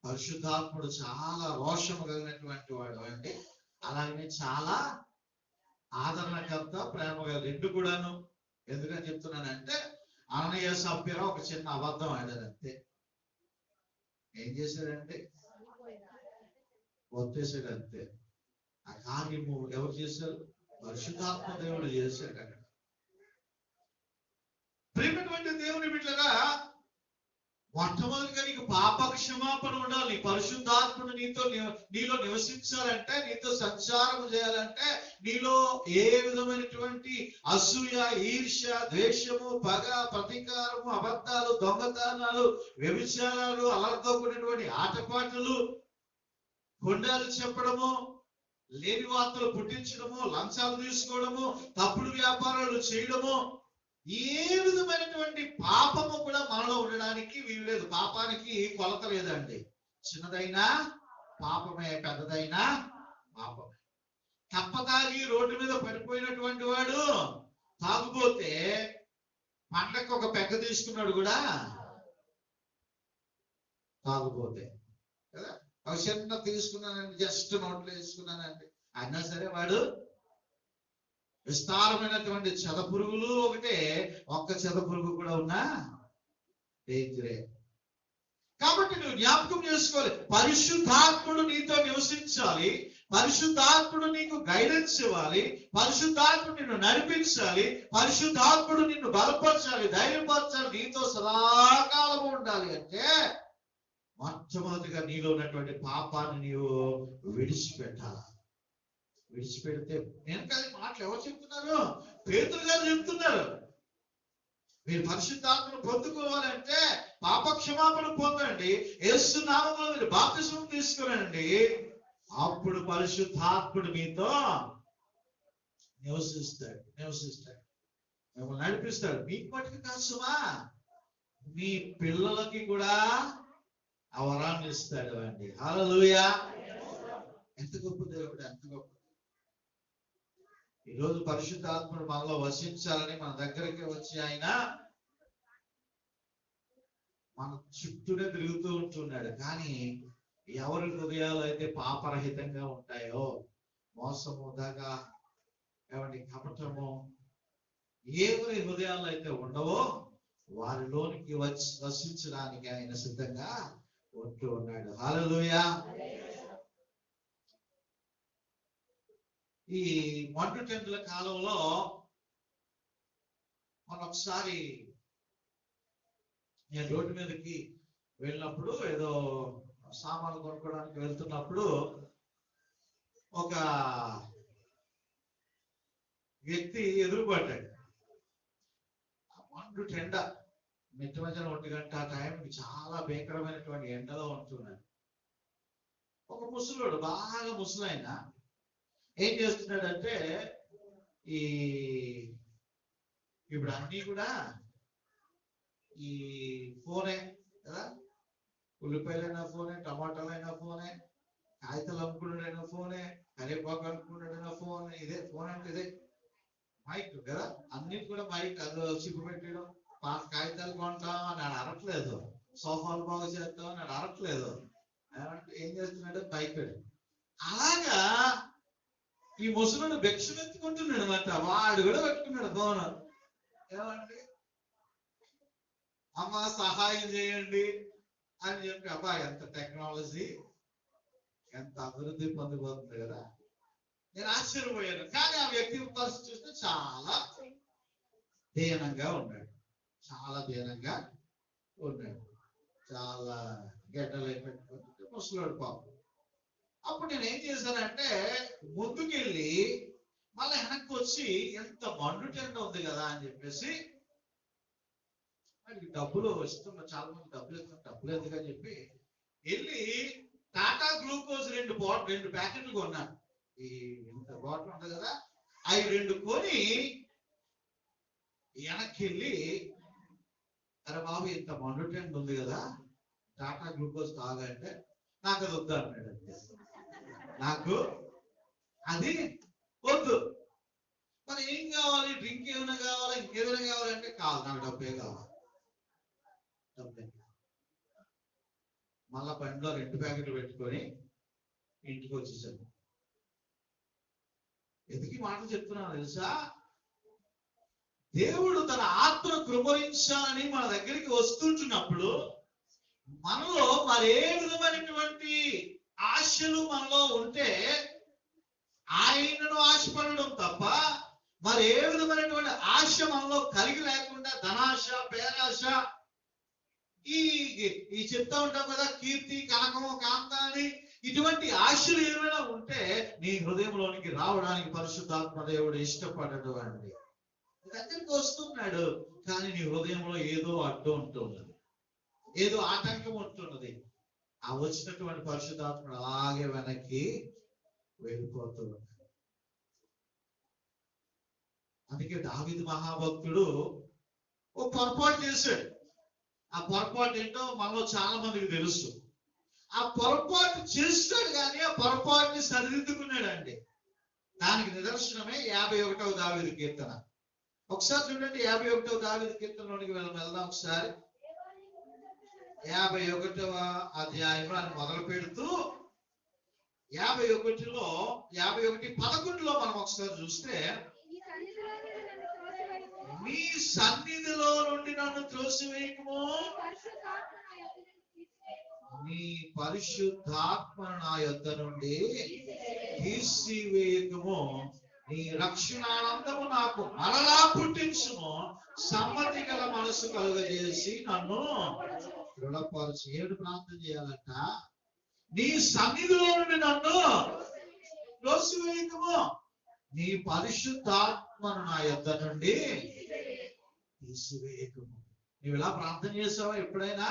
పరిశుద్ధాత్ముడు చాలా రోషము కలిగినటువంటి వాడు అండి. అలాగే చాలా ఆదరణకర్త, ప్రేమ కలిగి, రెండు కూడాను. ఎందుకని చెప్తున్నానంటే, అననీయ సభ్యులు ఒక చిన్న అబద్ధం ఆడారు అంతే. ఏం చేశాడంటే వచ్చేసాడు అంతే. ఆ కార్యము ఎవరు చేశారు? పరిశుద్ధాత్మ దేవుడు చేశాడు. అక్కడ ప్రేమటువంటి దేవుని బిడ్డగా మొట్టమొదటిగా నీకు పాప క్షమాపణ ఉండాలి. పరిశుద్ధాత్మను నీలో నివసించాలంటే, నీతో సంచారం చేయాలంటే, నీలో ఏ విధమైనటువంటి అసూయ, ఈర్ష్య, ద్వేషము, పగ, ప్రతీకారము, అబద్ధాలు, దొంగతనాలు, వ్యభిచారాలు, అలర్తో కూడినటువంటి ఆటపాటలు, కొండాలు చెప్పడము, లేని వార్తలు పుట్టించడము, లంచాలు తీసుకోవడము, తప్పుడు వ్యాపారాలు చేయడము, ఏ విధమైనటువంటి పాపము కూడా మనలో ఉండడానికి వీలు లేదు. పాపానికి కొలత లేదండి. చిన్నదైనా పాపమే, పెద్దదైనా పాపమే. తప్పదాగి రోడ్డు మీద పడిపోయినటువంటి వాడు తాగుపోతే పండగ ఒక పెద్ద తీసుకున్నాడు కూడా తాగుపోతే కదా. ఒక చిన్న తీసుకున్నానండి, జస్ట్ నోట్లో వేసుకున్నానండి, అయినా సరే వాడు విస్తారమైనటువంటి చెదపురుగులు ఒకటే, ఒక్క చెదపురుగు కూడా ఉన్నా డేంజరే. కాబట్టి నువ్వు జ్ఞాపకం చేసుకోవాలి, పరిశుద్ధాత్ముడు నీతో నివసించాలి, పరిశుద్ధాత్ముడు నీకు గైడెన్స్ ఇవ్వాలి, పరిశుద్ధాత్ముడు నిన్ను నడిపించాలి, పరిశుద్ధాత్ముడు నిన్ను బలపరచాలి, ధైర్యపరచాలి, నీతో సదాకాలము ఉండాలి. అంటే మొట్టమొదటిగా నీలో ఉన్నటువంటి పాపాన్ని నీవు విడిచిపెట్టాలి. విడిచిపెడితే, నేను కాదు మాటలు ఎవరు చెప్తున్నారు? పేతురు గారు చెప్తున్నారు. మీరు పరిశుద్ధాత్మను పొందుకోవాలంటే పాప క్షమాపణ పొందండి, యేసు నామములో మీరు బాప్తిసం తీసుకురండి, అప్పుడు పరిశుద్ధాత్ముడు మీతో నివసిస్తాడు. మిమ్మల్ని నడిపిస్తాడు. మీకు మటుకు కాసుమా, మీ పిల్లలకి కూడా ఆ వరాన్ని ఇస్తాడు అండి. హల్లెలూయా. ఎంత గొప్ప దేవుడు, ఎంత గొప్ప. ఈరోజు పరిశుద్ధాత్ముడు మనలో వసించాలని మన దగ్గరికి వచ్చి ఆయన మన చుట్టూనే తిరుగుతూ ఉంటున్నాడు. కానీ ఎవరి హృదయాలు అయితే పాపరహితంగా ఉంటాయో, మోసము, దగ, ఏమండి కపటము, ఎవరి హృదయాలు అయితే ఉండవో వారిలోనికి వసించడానికి ఆయన సిద్ధంగా ఉంటూ ఉన్నాడు. హల్లెలూయా. ఈ మండు టెంట్ల కాలంలో మనం ఒకసారి నేను రోడ్డు మీదకి వెళ్ళినప్పుడు, ఏదో సామాన్లు కొనుక్కోవడానికి వెళ్తున్నప్పుడు ఒక వ్యక్తి ఎదురుపడ్డాడు. మండు టెండ, మిట్ట మధ్యాహ్నం 1 గంట టైంకి చాలా భీకరమైనటువంటి ఎండలో ఉంటున్నాడు. ఒక ముసలోడు బాగా ముసలాయన ఏం చేస్తున్నాడంటే ఈ ఇప్పుడు అన్ని కూడా ఈ ఫోనే కదా, ఉల్లిపాయలైనా ఫోనే, టమాటాలైనా ఫోనే, కాగితాలు అమ్ముకున్నాడైనా ఫోనే, కరివేపాకు అమ్ముకున్నాడైనా ఫోన్. ఇదే ఫోన్ అంటే ఇదే మైక్ కదా, అన్నిటి కూడా మైక్. అది చిప్పు పెట్టడం, పాత కాగితాలు కొంటాం అని అరట్లేదు, సోఫాలు బాగు చేస్తాం అని అరట్లేదు. ఏం చేస్తున్నాడు? మైక్. అలాగా ఈ ముసలుడు భిక్ష ఎత్తుకుంటున్నాడు అనమాట. వాడు కూడా పెట్టుకున్నాడు ఫోన్. ఏమండి, అమ్మ సహాయం చేయండి అని చెప్పి. అబ్బా ఎంత టెక్నాలజీ, ఎంత అభివృద్ధి పొందిపోతుంది కదా. నేను ఆశ్చర్యపోయాను. కానీ ఆ వ్యక్తి పరిస్థితి చూస్తే చాలా దీనంగా ఉన్నాడు, చాలా దీనంగా ఉన్నాడు, చాలా గడ్డలు పెట్టుకుంటే ముసలాడు పాపం. అప్పుడు నేను ఏం చేశానంటే ముందుకెళ్ళి మళ్ళీ వెనక్కి వచ్చి ఎంత మండుటెండ ఉంది కదా అని చెప్పేసి, వాడికి డబ్బులు ఇస్తున్నా, చాలా మంది డబ్బులు ఇస్తున్నారు, డబ్బులు ఎందుకని చెప్పి వెళ్ళి టాటా గ్లూకోజ్ 2 ప్యాకెట్లు కొన్నాను. ఈ ఇంత బాటిల్ ఉంటుంది కదా, అవి 2 కొని వెనక్కి వెళ్ళి, అరే బాబు ఇంత మండుటెండ ఉంది కదా, టాటా గ్లూకోజ్ తాగంటే నాకు అది వద్దు అన్నాడు. అంతే, నాకు అది వద్దు. మరి ఏం కావాలి? డ్రింక్ ఏమైనా కావాలా, ఇంకేదైనా కావాలంటే కాదు, నాకు డబ్బే కావాలి, డబ్బే. మళ్ళా బండిలో 2 ప్యాకెట్లు పెట్టుకొని ఇంటికి వచ్చేసాను. ఎందుకు మాటలు చెప్తున్నాను తెలుసా? దేవుడు తన ఆత్మను కృపరించాలని మన దగ్గరికి వస్తుంటున్నప్పుడు మనలో మరే విధమైనటువంటి ఆశలు మనలో ఉంటే ఆయనను ఆశపడడం తప్ప మరి ఏ విధమైనటువంటి ఆశ మనలో కలిగి లేకుండా, ధనాశ, పేరాశ, ఈ చెప్తా ఉంటాం కదా, కీర్తి, కనకము, కాంత అని, ఇటువంటి ఆశలు ఏమైనా ఉంటే నీ హృదయంలోనికి రావడానికి పరిశుద్ధాత్మ దేవుడు ఇష్టపడడు అండి. దగ్గరికి వస్తున్నాడు, కానీ నీ హృదయంలో ఏదో అడ్డు ఉంటున్నది, ఏదో ఆటంకం ఉంటున్నది. ఆ వచ్చినటువంటి పరిశుద్ధాత్ముడు అలాగే వెనక్కి వెళ్ళిపోతూ ఉన్నాడు. అందుకే దావీదు మహాభక్తుడు ఓ పొరపాటు చేశాడు. ఆ పొరపాటు ఏంటో మనలో చాలా మందికి తెలుసు. ఆ పొరపాటు చేస్తాడు కానీ ఆ పొరపాటుని సరిదిద్దుకున్నాడండి. దానికి నిదర్శనమే 51వ దావీదు కీర్తన. ఒకసారి చూడండి, 51వ దావీదు కీర్తనలోనికి వెళ్దాం ఒకసారి. 51వ అధ్యాయం అని మొదలు పెడుతూ 51:11 మనం ఒకసారి చూస్తే, నీ సన్నిధిలో నుండి నన్ను త్రోసివేయకుము, నీ పరిశుద్ధాత్మను నా యొద్ద నుండి తీసివేయకుము, నీ రక్షణానందము నాకు మరలా పుట్టించుము, సమ్మతి గల మనసు కలుగజేసి నన్ను దృఢపరచు. ఏడు ప్రార్థన చేయాలంట, నీ సన్నిధిలో నుండి నన్ను త్రోసివేయకుము, నీ పరిశుద్ధాత్మను నా యొద్ద నుండి తీసివేయకుము. నువ్వు ఇలా ప్రార్థన చేసావా ఎప్పుడైనా?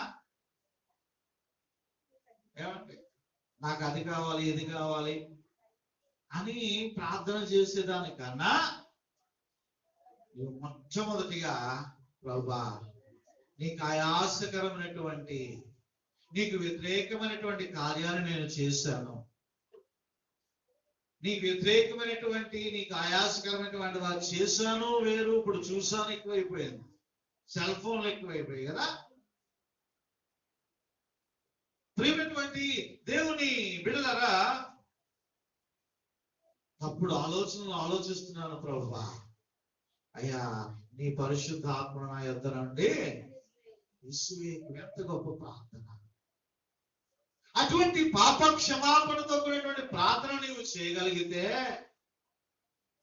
ఏమంటే నాకు అది కావాలి, ఇది కావాలి అని ప్రార్థన చేసేదానికన్నా నువ్వు మొట్టమొదటిగా, ప్రభువా నీకు ఆయాసకరమైనటువంటి, నీకు వ్యతిరేకమైనటువంటి కార్యాన్ని నేను చేశాను, నీకు వ్యతిరేకమైనటువంటి, నీకు ఆయాసకరమైనటువంటి వారు చేశాను వేరు, ఇప్పుడు చూసాను ఎక్కువైపోయింది, సెల్ ఫోన్లు ఎక్కువైపోయాయి కదా. ప్రియమైనటువంటి దేవుని బిడ్డలారా, తప్పుడు ఆలోచనలు ఆలోచిస్తున్నాను ప్రభువా, అయ్యా నీ పరిశుద్ధాత్మ నా యొద్ద నుండి తీసివేయకు. ఎంత గొప్ప ప్రార్థన! అటువంటి పాప క్షమాపణతో కూడినటువంటి ప్రార్థన నీవు చేయగలిగితే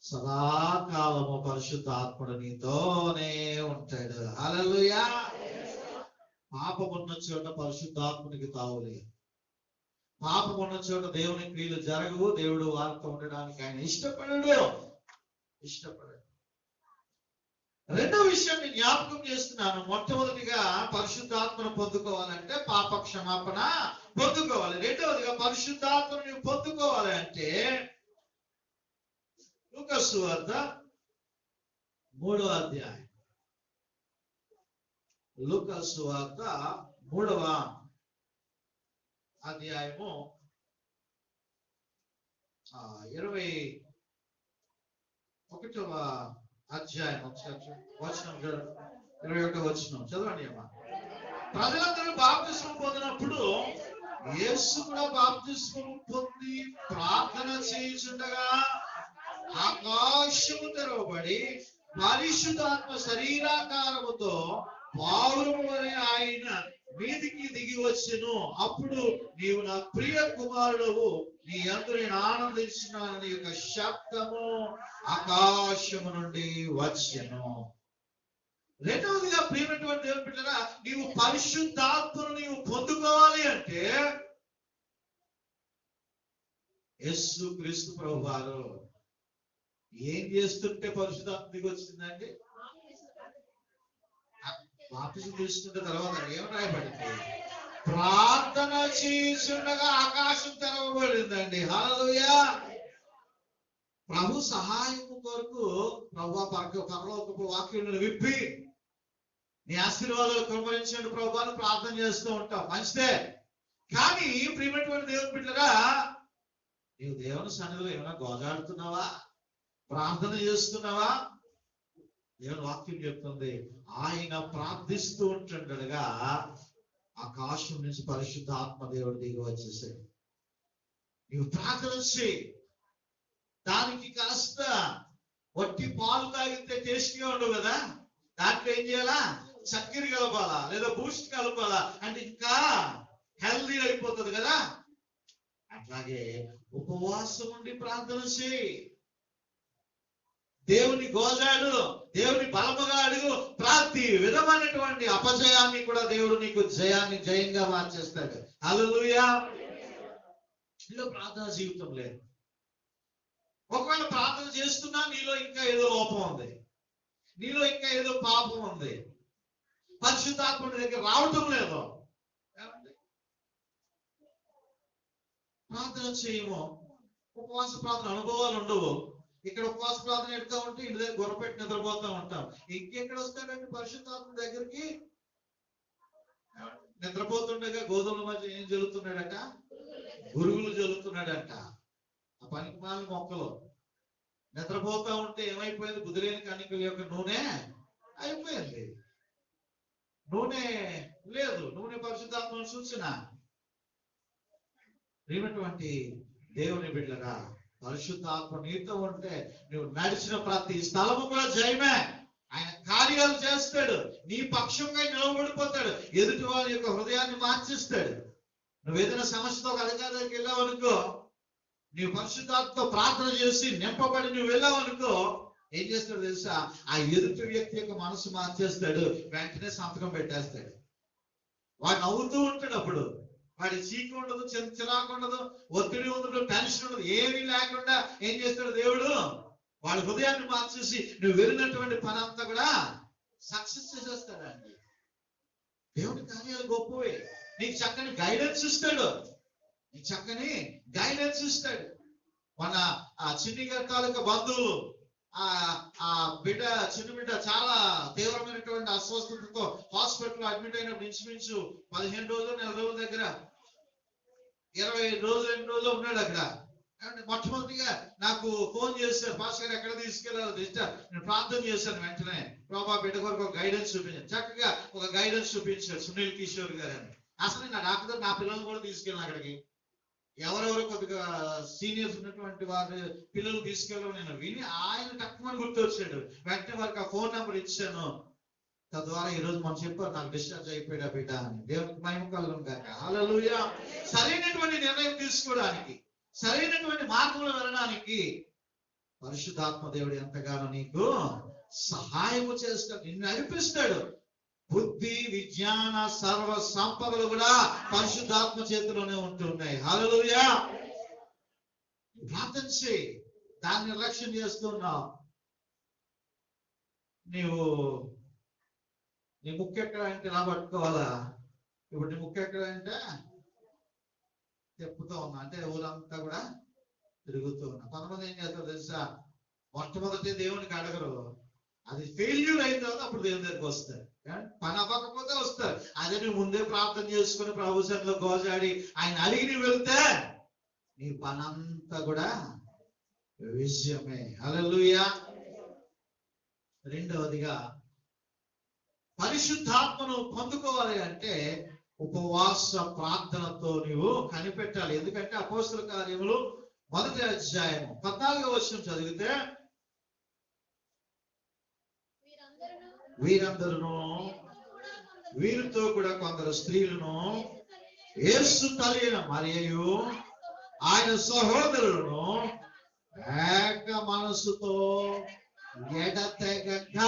సదాకాలము పరిశుద్ధాత్ముడు నీతోనే ఉంటాడు. హల్లెలూయా! పాపం ఉన్న చోట పరిశుద్ధాత్మునికి తావులేదు. పాపం ఉన్న చోట దేవుని క్రియలు జరగవు. దేవుడు వారితో ఉండడానికి ఆయన ఇష్టపడడు. రెండో విషయాన్ని జ్ఞాపకం చేస్తున్నాను. మొట్టమొదటిగా పరిశుద్ధాత్మను పొందుకోవాలంటే పాప క్షమాపణ పొందుకోవాలి. రెండవదిగా పరిశుద్ధాత్మను నువ్వు పొందుకోవాలి అంటే లూకా సువార్త 3వ అధ్యాయం. లూకా సువార్త 3వ అధ్యాయము 21వ అధ్యాయం వచనం 21వ వచనం చదవండి అమ్మా. ప్రజలందరూ బాప్తిస్మం పొందినప్పుడు యేసు కూడా బాప్తిస్మం పొంది ప్రార్థన చేయుచుండగా ఆకాశము తెరవబడి పరిశుద్ధాత్మ శరీరాకారముతో పావురము వలె ఆయన మీదికి దిగి వచ్చెను. అప్పుడు నీవు నా ప్రియ కుమారుడవు, నీ యందు నేను ఆనందించున్నానని యొక్క శబ్దము ఆకాశము నుండి వచ్చెను. రెండవదిగా ప్రియమైనటువంటి దేవుని బిడ్డలారా, నీవు పరిశుద్ధాత్మను నీవు పొందుకోవాలి అంటే యేసు క్రీస్తు ప్రభువారు ఏం చేస్తుంటే పరిశుద్ధాత్మ దిగి వచ్చిందండి? బాప్తిసం తీసుకున్న తర్వాత ఏం రాయబడింది? ప్రార్థన చేస్తుండగా ఆకాశం తెరవబడిందండి. హల్లెలూయా. ప్రభు సహాయం కొరకు ప్రభు పరలోకపు వాక్యములను విప్పి నీ ఆశీర్వాదాలు కుమరించండి ప్రభు అని ప్రార్థన చేస్తూ ఉంటాం, మంచిదే. కానీ ప్రియమైనటువంటి దేవుని బిడ్డలారా, నీవు దేవుని సన్నిధిలో ఏమైనా గోజాడుతున్నావా? ప్రార్థన చేస్తున్నావా? దేవుని వాక్యం చెప్తుంది, ఆయన ప్రార్థిస్తూ ఉంటుండగా ఆకాశం నుంచి పరిశుద్ధాత్మ దేవుడు దిగి వచ్చేసాడు. నీవు ప్రార్థన చేయి. దానికి కాస్త వట్టి పాలు తాగితే టేస్ట్గా ఉండవు కదా, దాంట్లో ఏం చేయాలా? చక్కెర కలపాలా, లేదా బూస్ట్ కలపాలా, అంటే ఇంకా హెల్దీ అయిపోతుంది కదా. అట్లాగే ఉపవాసం ఉండి ప్రార్థన చేయి. దేవుని గోజాడు, దేవుని బలముగా అడుగు. ప్రతి విధమైనటువంటి అపజయాన్ని కూడా దేవుడు నీకు జయంగా మార్చేస్తాడు. హల్లెలూయా. నీలో ప్రార్థన జీవితం లేదు. ఒకవేళ ప్రార్థన చేస్తున్నా నీలో ఇంకా ఏదో లోపం ఉంది, నీలో ఇంకా ఏదో పాపం ఉంది, పరిశుద్ధాత్ముడి దగ్గర రావటం లేదు. ప్రార్థన చేయము, ఉపవాస ప్రార్థన అనుభవాలు ఉండవు. ఇక్కడ ఉపవాస ప్రార్థన ఎడుతూ ఉంటే ఇంటి దగ్గర గొర్రెపెట్టి నిద్రపోతూ ఉంటాం. ఇంకెక్కడ వస్తాడండి పరిశుద్ధాత్మ దగ్గరికి? నిద్రపోతుండగా గోధుమల మధ్య ఏం జరుగుతున్నాడట? గురుగులు జరుగుతున్నాడట. ఆ పనికి మాలిన మొక్కలు నిద్రపోతా ఉంటే ఏమైపోయింది? కుదిరేని కణికల యొక్క నూనె అయిపోయింది. నూనె లేదు, నూనె పరిశుద్ధాత్మను సూచన. ప్రియమైనటువంటి దేవుని బిడ్డగా, పరిశుద్ధాత్మ నీతో ఉంటే నువ్వు నడిచిన ప్రతి స్థలము కూడా జయమే. ఆయన కార్యాలు చేస్తాడు, నీ పక్షంగా నిలబడిపోతాడు, ఎదుటి వారి యొక్క హృదయాన్ని మార్చిస్తాడు. నువ్వు ఏదైనా సమస్యతో ఒక అధికారి దగ్గరికి వెళ్ళావు అనుకో, నీవు పరిశుద్ధాత్మతో ప్రార్థన చేసి నింపబడి నువ్వు వెళ్ళావు అనుకో, ఏం చేస్తాడు తెలుసా? ఆ ఎదుటి వ్యక్తి యొక్క మనసు మార్చేస్తాడు, వెంటనే సంతకం పెట్టేస్తాడు. వాడు నవ్వుతూ ఉంటాడు. అప్పుడు వాడి చీకు ఉండదు, చిరాకు ఉండదు, ఒత్తిడి ఉండదు, టెన్షన్ ఉండదు, ఏమీ లేకుండా ఏం చేస్తాడు దేవుడు? వాడి హృదయాన్ని మార్చేసి నువ్వు వెళ్ళినటువంటి పని అంతా కూడా సక్సెస్ చేసేస్తాడండి. దేవుడి కార్యాలు గొప్పవే. నీకు చక్కని గైడెన్స్ ఇస్తాడు, నీకు చక్కని గైడెన్స్ ఇస్తాడు. మన ఆ చిన్ని గారి తాలూకా బంధువులు, ఆ బిడ్డ, చిన్న బిడ్డ చాలా తీవ్రమైనటువంటి అస్వస్థతతో హాస్పిటల్ అడ్మిట్ అయినప్పుడు ఇంచుమించు 15 రోజులు, 4 రోజుల దగ్గర 25 రోజులు, 2 రోజులు ఉన్నాడు అక్కడ. మొట్టమొదటిగా నాకు ఫోన్ చేశారు, పాస్టర్ గారు ఎక్కడ తీసుకెళ్ళాలి నేను ప్రార్థన చేశాను. వెంటనే ప్రభా బిడ్డ కొరకు ఒక గైడెన్స్ చూపించాను. చక్కగా ఒక గైడెన్స్ చూపించారు సునీల్ కిషోర్ గారు అని. అసలు నా డాక్టర్ నా పిల్లలు కూడా తీసుకెళ్ళాను అక్కడికి. ఎవరెవరు కొద్దిగా సీనియర్స్ ఉన్నటువంటి వారి పిల్లలు తీసుకెళ్ళడం నేను విని ఆయన తక్కువని గుర్తొచ్చాడు. వెంటనే వారికి ఆ ఫోన్ నెంబర్ ఇచ్చాను. తద్వారా ఈ రోజు మనం చెప్పారు, నాకు డిశ్చార్జ్ అయిపోయాడా బిడ్డ అని. దేవునికి మహిమ కలుగును గాక. హల్లెలూయా. సరైనటువంటి నిర్ణయం తీసుకోవడానికి, సరైనటువంటి మార్గంలో వెళ్ళడానికి పరిశుద్ధాత్మ దేవుడు ఎంతగానో నీకు సహాయము చేస్తాడు, నిన్ను నడిపిస్తాడు. బుద్ధి, విజ్ఞాన, సర్వ సంపదలు కూడా పరిశుద్ధాత్మ చేతిలోనే ఉంటున్నాయి. హల్లెలూయా. ప్రార్థన చేయి. దాన్ని నిర్లక్ష్యం చేస్తున్నావు. నీవు నీ ముక్కు ఎక్కడ అంటే ఇలా పట్టుకోవాలా? ఇప్పుడు నీ ముక్కు ఎక్కడ అంటే తిప్పుతూ ఉన్నా, అంటే ఊరంతా కూడా తిరుగుతూ ఉన్నా. కొంతమంది ఏం చేస్తారు తెలుసా, మొట్టమొదటి దేవునికి అడగరు, అది ఫెయిల్యూర్ అయిన తర్వాత అప్పుడు దేవుని దగ్గరికి వస్తారు. పని అవ్వకపోతే వస్తారు. అదే నువ్వు ముందే ప్రార్థన చేసుకుని ప్రభు సన్నిధిలో గోజాడి ఆయన అడిగి నువ్వు వెళ్తే నీ పని అంతా కూడా విజయమే. హల్లెలూయా. రెండవదిగా పరిశుద్ధాత్మను పొందుకోవాలి అంటే ఉపవాస ప్రార్థనతో నీవు కనిపెట్టాలి. ఎందుకంటే అపోస్తల కార్యములు 1వ అధ్యాయము 14వ వచనం చదివితే, వీరందరూ వీరితో కూడా కొందరు స్త్రీలను యేసు తల్లి అయిన మరియయు ఆయన సహోదరులను ఏక మనసుతో ఎడతెగక,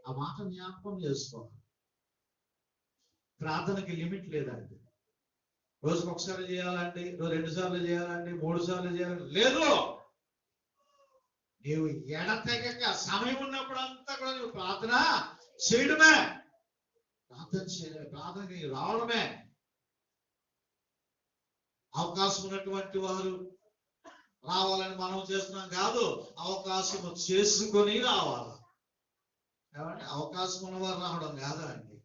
ఆ మాట జ్ఞాపకం చేసుకోవాలి. ప్రార్థనకి లిమిట్ లేదండి. రోజుకు ఒకసారి చేయాలండి, 2 సార్లు చేయాలండి, 3 సార్లు చేయాలండి, లేదు. నీవు ఎడతెగక సమయం ఉన్నప్పుడు అంతా కూడా నువ్వు ప్రార్థన చేయడమే, ప్రార్థనకి రావడమే. అవకాశం ఉన్నటువంటి వారు రావాలని మనం చేస్తున్నాం కాదు, అవకాశం చేసుకొని రావాలి. ఏమంటే అవకాశం ఉన్నవారు రావడం కాదా అండి,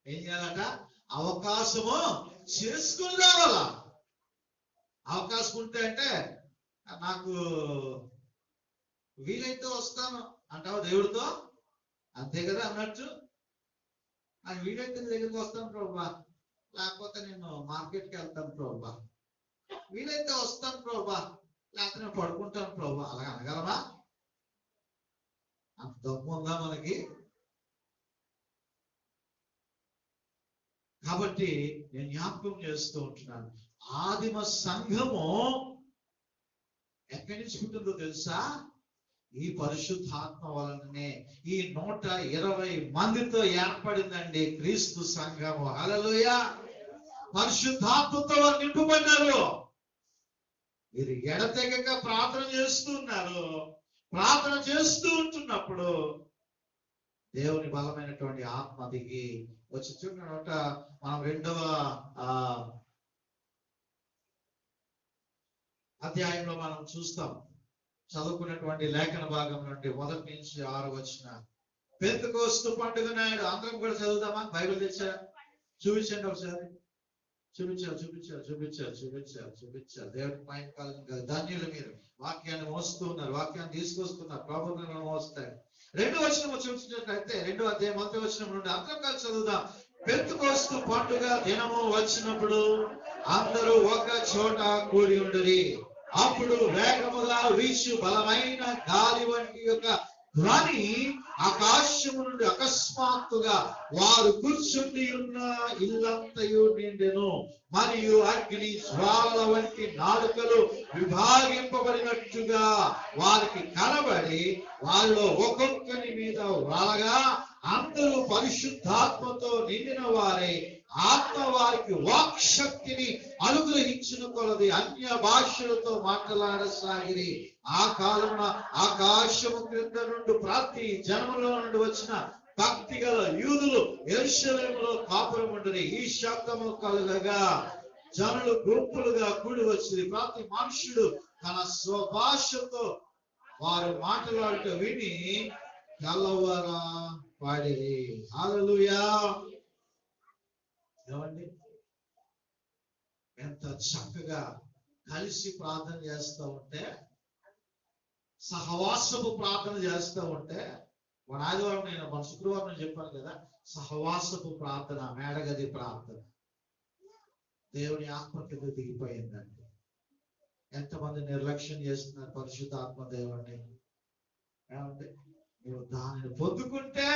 ఏం చేయాలట, అవకాశము చేసుకుని రావాలా. అవకాశం ఉంటే అంటే నాకు వీలైతే వస్తాను అంటావా దేవుడితో, అంతే కదా అన్నట్టు. నాకు వీలైతే నీ దగ్గరికి వస్తాను ప్రభా, లేకపోతే నేను మార్కెట్కి వెళ్తాను ప్రభా, వీలైతే వస్తాను ప్రభా, లేకపోతే నేను పడుకుంటాను ప్రభా, అలాగే అనగలమా? అంత దమ్ము ఉందా మనకి? కాబట్టి నేను జ్ఞాపకం చేస్తూ ఉంటున్నాను, ఆదిమ సంఘము ఎక్కడి నుంచి ఉంటుందో తెలుసా? ఈ పరిశుద్ధాత్మ వలననే ఈ 120 మందితో ఏర్పడిందండి క్రీస్తు సంఘము. హల్లెలూయా. పరిశుద్ధాత్మతో వారు నింపబడినారు. మీరు ఎడతెగక ప్రార్థన చేస్తున్నారు. ప్రార్థన చేస్తూ ఉంటున్నప్పుడు దేవుని బలమైనటువంటి ఆత్మ దిగి వచ్చి చూడట. మనం 2వ అధ్యాయంలో మనం చూస్తాం, చదువుకున్నటువంటి లేఖన భాగం నుండి 1 నుంచి 6 వచనాలు. పెంతెకోస్తు పండుగ నాడు అందరం కూడా చదువుదామా? బైబిల్ తెచ్చా, చూపించండి ఒకసారి. చూపించారు. దేవుడికి మహిమ కలుగును కదా. ధన్యులు మీరు, వాక్యాన్ని మోస్తూ ఉన్నారు, వాక్యాన్ని తీసుకొస్తున్నారు, ప్రభుత్వం మోస్తారు. 2వ వచనం చూపించినట్లయితే 2వ అధ్యాయం 1వ వచనం నుండి అందరం కలిసి చదువుదాం. పెంతెకోస్తు పండుగ దినము వచ్చినప్పుడు అందరూ ఒక చోట కూడి ఉండిరి. అప్పుడు వేగముగా వీచు బలమైన గాలి వంటి యొక్క ధ్వని ఆకాశము నుండి అకస్మాత్తుగా వారు కూర్చుండి ఉన్న ఇల్లంతయు నిండెను. మరియు అగ్ని జ్వాలల వంటి నాలుకలు విభాగింపబడినట్టుగా వారికి కనబడి వారిలో ఒక్కొక్కరి మీద వాలగా అందరూ పరిశుద్ధాత్మతో నిండిన వారై ఆత్మ వారికి వాక్ శక్తిని అనుగ్రహించిన కొలది అన్య భాషలతో మాట్లాడసాగిరి. ఆ కాలమున ఆకాశము క్రింద నుండి ప్రతి జనములో నుండి వచ్చిన భక్తి గల యూదులు యెరూషలేములో కాపురముండిరి. ఈ శబ్దము కలుగగా జనులు గుంపులుగా కూడి వచ్చింది. ప్రతి మనుషుడు తన స్వభాషతో వారు మాట్లాడుట విని కలవర పాడిరి. హల్లెలూయా. ఏమండి, ఎంత చక్కగా కలిసి ప్రార్థన చేస్తూ ఉంటే, సహవాసపు ప్రార్థన చేస్తూ ఉంటే. మన ఆదివారం మన శుక్రవారం నేను చెప్పాను కదా, సహవాసపు ప్రార్థన, మేడగది ప్రార్థన దేవుని ఆత్మ కింద దిగిపోయిందండి. ఎంతమంది నిర్లక్ష్యం చేస్తున్నారు పరిశుద్ధాత్మ దేవుడిని. ఏమంటే నువ్వు దానిని పొందుకుంటే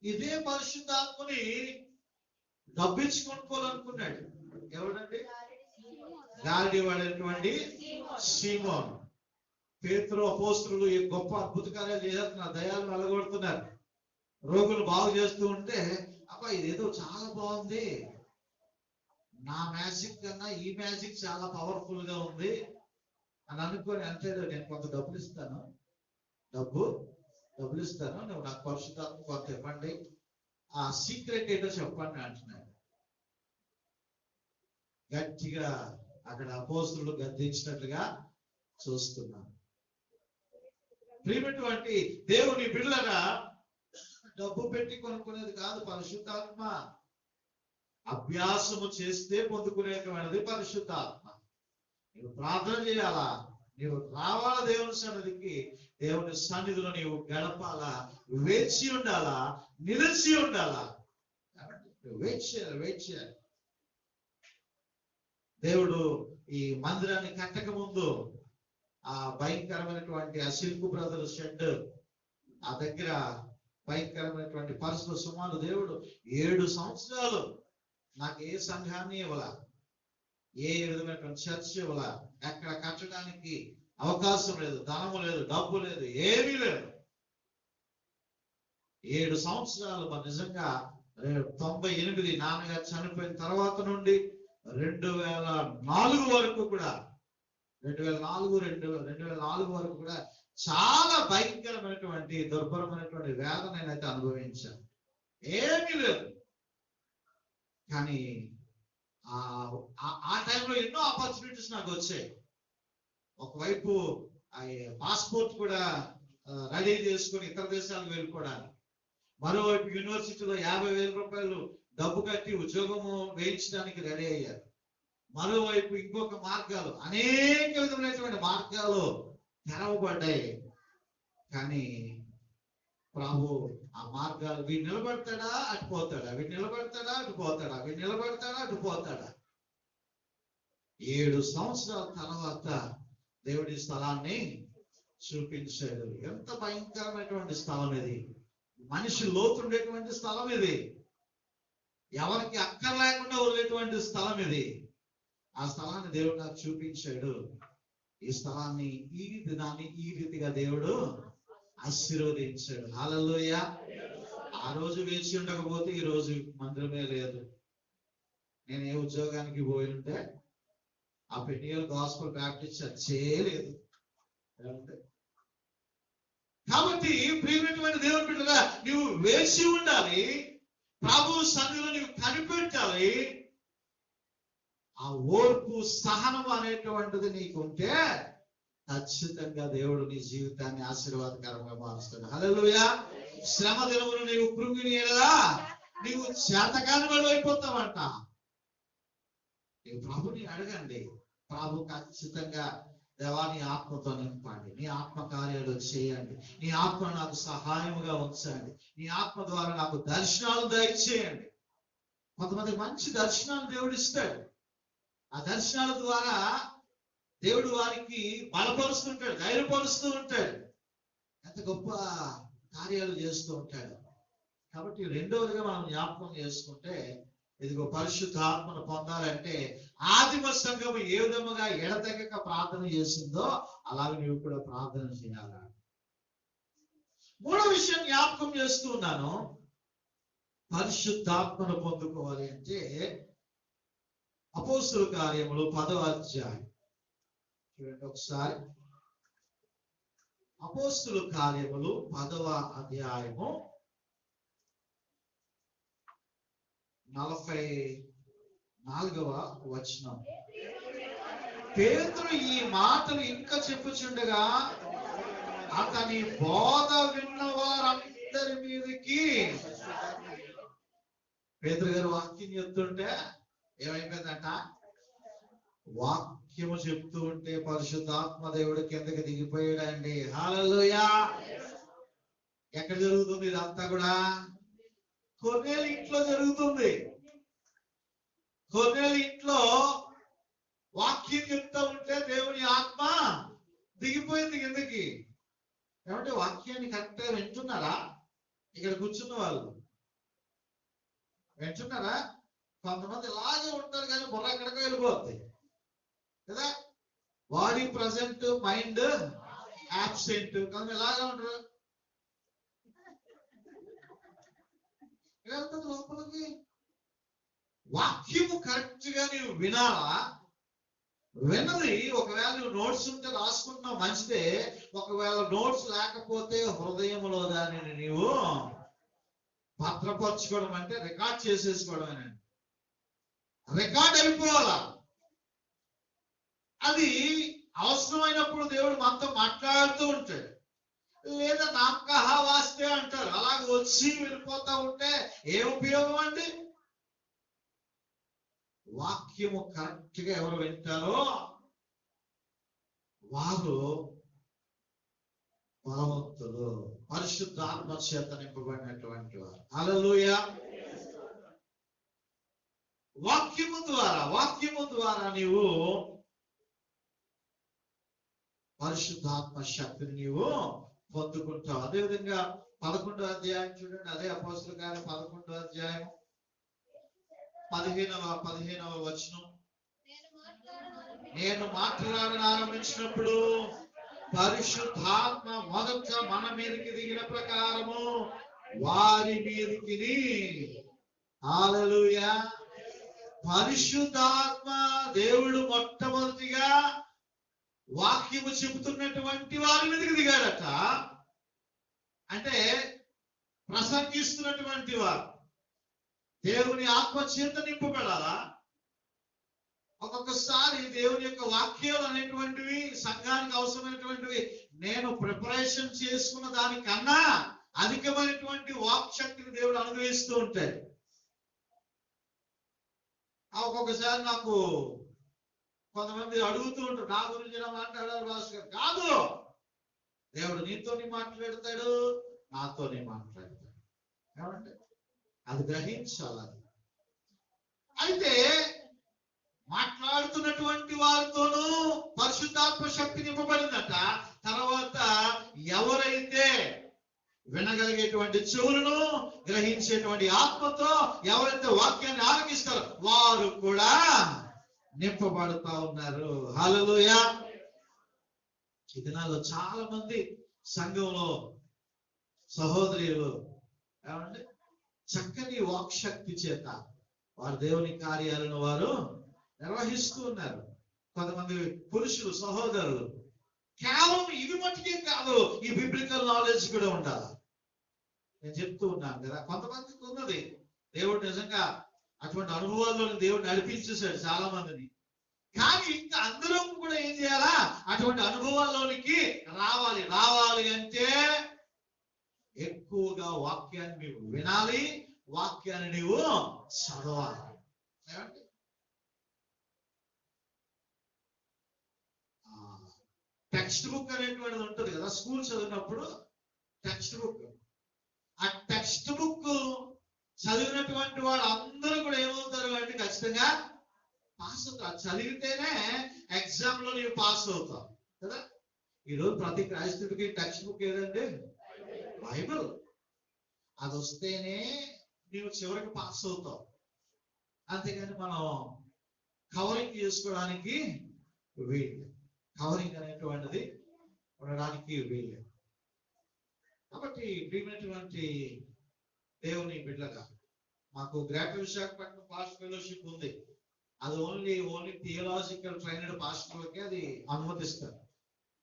ఇదే పరిశుద్ధాత్మని డబ్బించుకొనుకోవాలనుకున్నాడు. ఎవడండి? గారడీ వాడేటువంటి సీమోను. పేతురు అపోస్తలులు ఈ గొప్ప అద్భుత కార్యాలు చేస్తున్నారు, దయాలు నలగొడుతున్నారు, రోగులు బాగు చేస్తూ ఉంటే, అబ్బా ఇదేదో చాలా బాగుంది, నా మ్యాజిక్ కన్నా ఈ మ్యాజిక్ చాలా పవర్ఫుల్ గా ఉంది అని అనుకొని, అంతే నేను కొంత డబ్బులు ఇస్తాను, నువ్వు నాకు పరిశుద్ధాత్మ కొంత ఇవ్వండి, ఆ సీక్రెట్ ఏంటో చెప్పండి అంటున్నాడు. గట్టిగా అక్కడ అపోస్తులు గద్దించినట్లుగా చూస్తున్నాం. ప్రియమైనటువంటి దేవుని బిడ్డలారా, డబ్బు పెట్టి కొనుక్కునేది కాదు పరిశుద్ధాత్మ. అభ్యాసము చేస్తే పొందుకునేటువంటిది పరిశుద్ధాత్మ. నీవు ప్రార్థన చేయాలా, నీవు రావాలా దేవుని సన్నిధికి, దేవుని సన్నిధిలో నీవు గడపాలా, వేచి ఉండాలా, నిలిచి ఉండాలా. వెయిట్ చేయాలి. దేవుడు ఈ మందిరాన్ని కట్టక ముందు ఆ భయంకరమైనటువంటి ఆ సిల్క్ బ్రదర్స్ షెడ్ ఆ దగ్గర భయంకరమైనటువంటి పరిస్థితులు సుమారు దేవుడు 7 సంవత్సరాలు నాకు ఏ సంఘాన్ని ఇవ్వాల, ఏ విధమైనటువంటి చర్చ్ ఇవ్వాల, ఎక్కడ కట్టడానికి అవకాశం లేదు, ధనము లేదు, డబ్బు లేదు, ఏమీ లేదు. 7 సంవత్సరాలు మరి నిజంగా 98 నాన్నగారు చనిపోయిన తర్వాత నుండి 2004 వరకు కూడా 2004 వరకు కూడా చాలా భయంకరమైనటువంటి దుర్భరమైనటువంటి వేదన నేనైతే అనుభవించాను. ఏమీ లేదు. కానీ ఆ టైంలో ఎన్నో ఆపర్చునిటీస్ నాకు వచ్చాయి. ఒకవైపు పాస్పోర్ట్ కూడా రెడీ చేసుకొని ఇతర దేశాలకు వెళ్ళిపోవడానికి, మరోవైపు యూనివర్సిటీలో 50,000 రూపాయలు డబ్బు కట్టి ఉద్యోగము వేయించడానికి రెడీ అయ్యారు. మరోవైపు ఇంకొక మార్గాలు, అనేక విధమైనటువంటి మార్గాలు తెరవబడ్డాయి. కానీ ప్రభు ఆ మార్గాలు వీడు నిలబడతాడా అటుపోతాడా, వీడు నిలబడతాడా అటుపోతాడా, వీడు నిలబడతాడా అటుపోతాడా. 7 సంవత్సరాల తర్వాత దేవుడి స్థలాన్ని చూపించాడు. ఎంత భయంకరమైనటువంటి స్థలం ఇది, మనిషి లోతుండేటువంటి స్థలం ఇది, ఎవరికి అక్కర్ లేకుండా వదిలేటువంటి స్థలం ఇది. ఆ స్థలాన్ని దేవుడు నాకు చూపించాడు. ఈ స్థలాన్ని ఈ దినాన్ని ఈ రీతిగా దేవుడు ఆశీర్వదించాడు. హల్లెలూయా. ఆ రోజు వేచి ఉండకపోతే ఈ రోజు మందిరమే లేదు. నేను ఏ ఉద్యోగానికి పోయి ఉంటే ఆ పెనియల్ గాస్పెల్ బ్యాప్టిస్ట్ చర్చే లేదు. కాబట్టి ప్రియమైనటువంటి దేవుని బిడ్డగా నువ్వు వేచి ఉండాలి, ప్రభు సన్నిధిలో నువ్వు కనిపెట్టాలి. ఆ ఓర్పు సహనం అనేటువంటిది నీకుంటే ఖచ్చితంగా దేవుడు నీ జీవితాన్ని ఆశీర్వాదకరంగా మారుస్తాడు. హల్లెలూయా. శ్రమ దినమును నీవు కృంగిని ఎడలా నీవు చేతకాని వాడు అయిపోతావంట. ప్రభుని అడగండి. ప్రభు ఖచ్చితంగా దేవా నీ ఆత్మతో నింపండి, నీ ఆత్మ కార్యాలు చేయండి, నీ ఆత్మ నాకు సహాయముగా ఉంచండి, నీ ఆత్మ ద్వారా నాకు దర్శనాలు దయచేయండి. కొంతమంది మంచి దర్శనాలు దేవుడు ఇస్తాడు. ఆ దర్శనాల ద్వారా దేవుడు వారికి బలపరుస్తుంటాడు, ధైర్యపరుస్తూ ఉంటాడు, ఎంత గొప్ప కార్యాలు చేస్తూ ఉంటాడు. కాబట్టి రెండవదిగా మనం జ్ఞాపకం చేసుకుంటే, ఇదిగో పరిశుద్ధాత్మను పొందాలంటే ఆదిమ సంఘము ఏ విధముగా ఎడతెగక ప్రార్థన చేసిందో అలాగే నువ్వు కూడా ప్రార్థన చేయాలి. మూడో విషయం జ్ఞాపకం చేస్తూ ఉన్నాను. పరిశుద్ధాత్మను పొందుకోవాలి అంటే అపోస్తుల కార్యములు 10వ అధ్యాయం చూడండి ఒకసారి. అపోస్తుల కార్యములు 10వ అధ్యాయము 44వ వచనం. పేతురు ఈ మాటలు ఇంకా చెప్పుచుండగా అతని బోధ విన్న వారందరి మీదకి, పేతురు గారు వాక్యం చెప్తుంటే ఏమైపోయిందంట, వాక్యము చెప్తూ ఉంటే పరిశుద్ధాత్మ దేవుడు కిందకి దిగిపోయాడండి. హల్లెలూయా. ఎక్కడ జరుగుతుంది ఇదంతా కూడా? కొర్నేలు ఇంట్లో జరుగుతుంది. కొర్నేలు ఇంట్లో వాక్యం చెప్తా ఉంటే దేవుని ఆత్మ దిగిపోయింది కిందకి. ఏమంటే వాక్యాన్ని కరెక్ట్గా వింటున్నారా? ఇక్కడ కూర్చున్న వాళ్ళు వింటున్నారా? కొంతమంది ఇలాగే ఉంటారు కానీ బుర్ర ఎక్కడికో వెళ్ళిపోద్ది కదా. Body present, mind absent. కొంతమంది ఇలాగే ఉంటారు. లోపలికి వాక్యము కరెక్ట్ గా నీవు వినాలా? విన్నది ఒకవేళ నువ్వు నోట్స్ ఉంటే రాసుకుంటున్నావు మంచిదే, ఒకవేళ నోట్స్ లేకపోతే హృదయంలో దానిని నీవు భద్రపరచుకోవడం అంటే రికార్డ్ చేసేసుకోవడమేనండి. రికార్డ్ అయిపోవాలా. అది అవసరమైనప్పుడు దేవుడు మనతో మాట్లాడుతూ ఉంటాడు. లేదా నామకహ వాస్తే అంటారు, అలాగ వచ్చి వెళ్ళిపోతా ఉంటే ఏం ఉపయోగం అండి? వాక్యము కరెక్ట్ గా ఎవరు వింటారో వారు బలవంతులు, పరిశుద్ధాత్మ చేత నింపబడినటువంటి వారు. హల్లెలూయా. వాక్యము ద్వారా నీవు పరిశుద్ధాత్మ శక్తిని నీవు పొందుకుంటావు. అదేవిధంగా 11వ అధ్యాయం చూడండి, అదే అపోస్తలుల కార్యం 11వ అధ్యాయం 15వ వచనం. నేను మాట్లాడాలనిపించినప్పుడు పరిశుద్ధాత్మ మొదట మన మీదకి దిగిన ప్రకారము వారి మీదకి. హల్లెలూయా. పరిశుద్ధాత్మ దేవుడు మొట్టమొదటిగా వాక్యము చెబుతున్నటువంటి వారి మీదకి దిగాడట. అంటే ప్రసంగిస్తున్నటువంటి వారు దేవుని ఆత్మ చేత నింపబడాలా? ఒక్కొక్కసారి దేవుని యొక్క వాక్యాలు అనేటువంటివి సంఘానికి అవసరమైనటువంటివి నేను ప్రిపరేషన్ చేసుకున్న దానికన్నా అధికమైనటువంటి వాక్ శక్తిని దేవుడు అనుగ్రహిస్తూ ఉంటాడు. ఒక్కొక్కసారి నాకు కొంతమంది అడుగుతూ ఉంటారు, నా గురించి ఎలా మాట్లాడారు భాస్కర్? కాదు, దేవుడు నీతోని మాట్లాడతాడు, నాతోనే మాట్లాడతాడు. ఏమంటే అది గ్రహించాలి. అయితే మాట్లాడుతున్నటువంటి వారితోనూ పరిశుద్ధాత్మ శక్తి నింపబడిందట. తర్వాత ఎవరైతే వినగలిగేటువంటి చెవులను, గ్రహించేటువంటి ఆత్మతో ఎవరైతే వాక్యాన్ని ఆలకిస్తారో వారు కూడా నింపబడుతా ఉన్నారు. హల్లెలూయా. ఈ దినాల్లో చాలా మంది సంఘంలో సహోదరులు ఏమంటే చక్కని వాక్ శక్తి చేత వారు దేవుని కార్యాలను వారు నిర్వహిస్తూ ఉన్నారు. కొంతమంది పురుషులు సహోదరులు కేవలం ఇది మట్టుకే కాదు, ఈ బిబ్లికల్ నాలెడ్జ్ కూడా ఉండాలి. నేను చెప్తూ ఉన్నాను కదా, కొంతమందికి ఉన్నది. దేవుడు నిజంగా అటువంటి అనుభవాల్లో దేవుడు నడిపించేశాడు చాలా మందిని. కానీ ఇంకా అందరూ కూడా ఏం చేయాలా? అటువంటి అనుభవాల్లోనికి రావాలి అంటే ఎక్కువగా వాక్యాన్ని నీవు వినాలి, వాక్యాన్ని నీవు చదవాలి. టెక్స్ట్ బుక్ అనేటువంటిది ఉంటుంది కదా, స్కూల్ చదివినప్పుడు టెక్స్ట్ బుక్. ఆ టెక్స్ట్ బుక్ చదివినటువంటి వాళ్ళు అందరూ కూడా ఏమవుతారు అంటే ఖచ్చితంగా పాస్ అవుతారు. చదివితేనే ఎగ్జామ్ లో నీవు పాస్ అవుతావు కదా. ఈరోజు ప్రతి క్రైస్తవుడికి టెక్స్ట్ బుక్ ఏదండి? బైబిల్. అది వస్తేనే నీవు చివరికి పాస్ అవుతావు. అంతేగాని మనం కవరింగ్ చేసుకోవడానికి వీలు, కవరింగ్ అనేటువంటిది ఉండడానికి వీలు. కాబట్టి ప్రియమైనటువంటి దేవుని బిడ్డగా మాకు గ్రేటర్ విశాఖపట్నం పాస్ట్ ఫెలోషిప్ ఉంది. అది ఓన్లీ థియలాజికల్ ట్రైనడ్ పాస్టర్లకే అది అనుమతిస్తారు.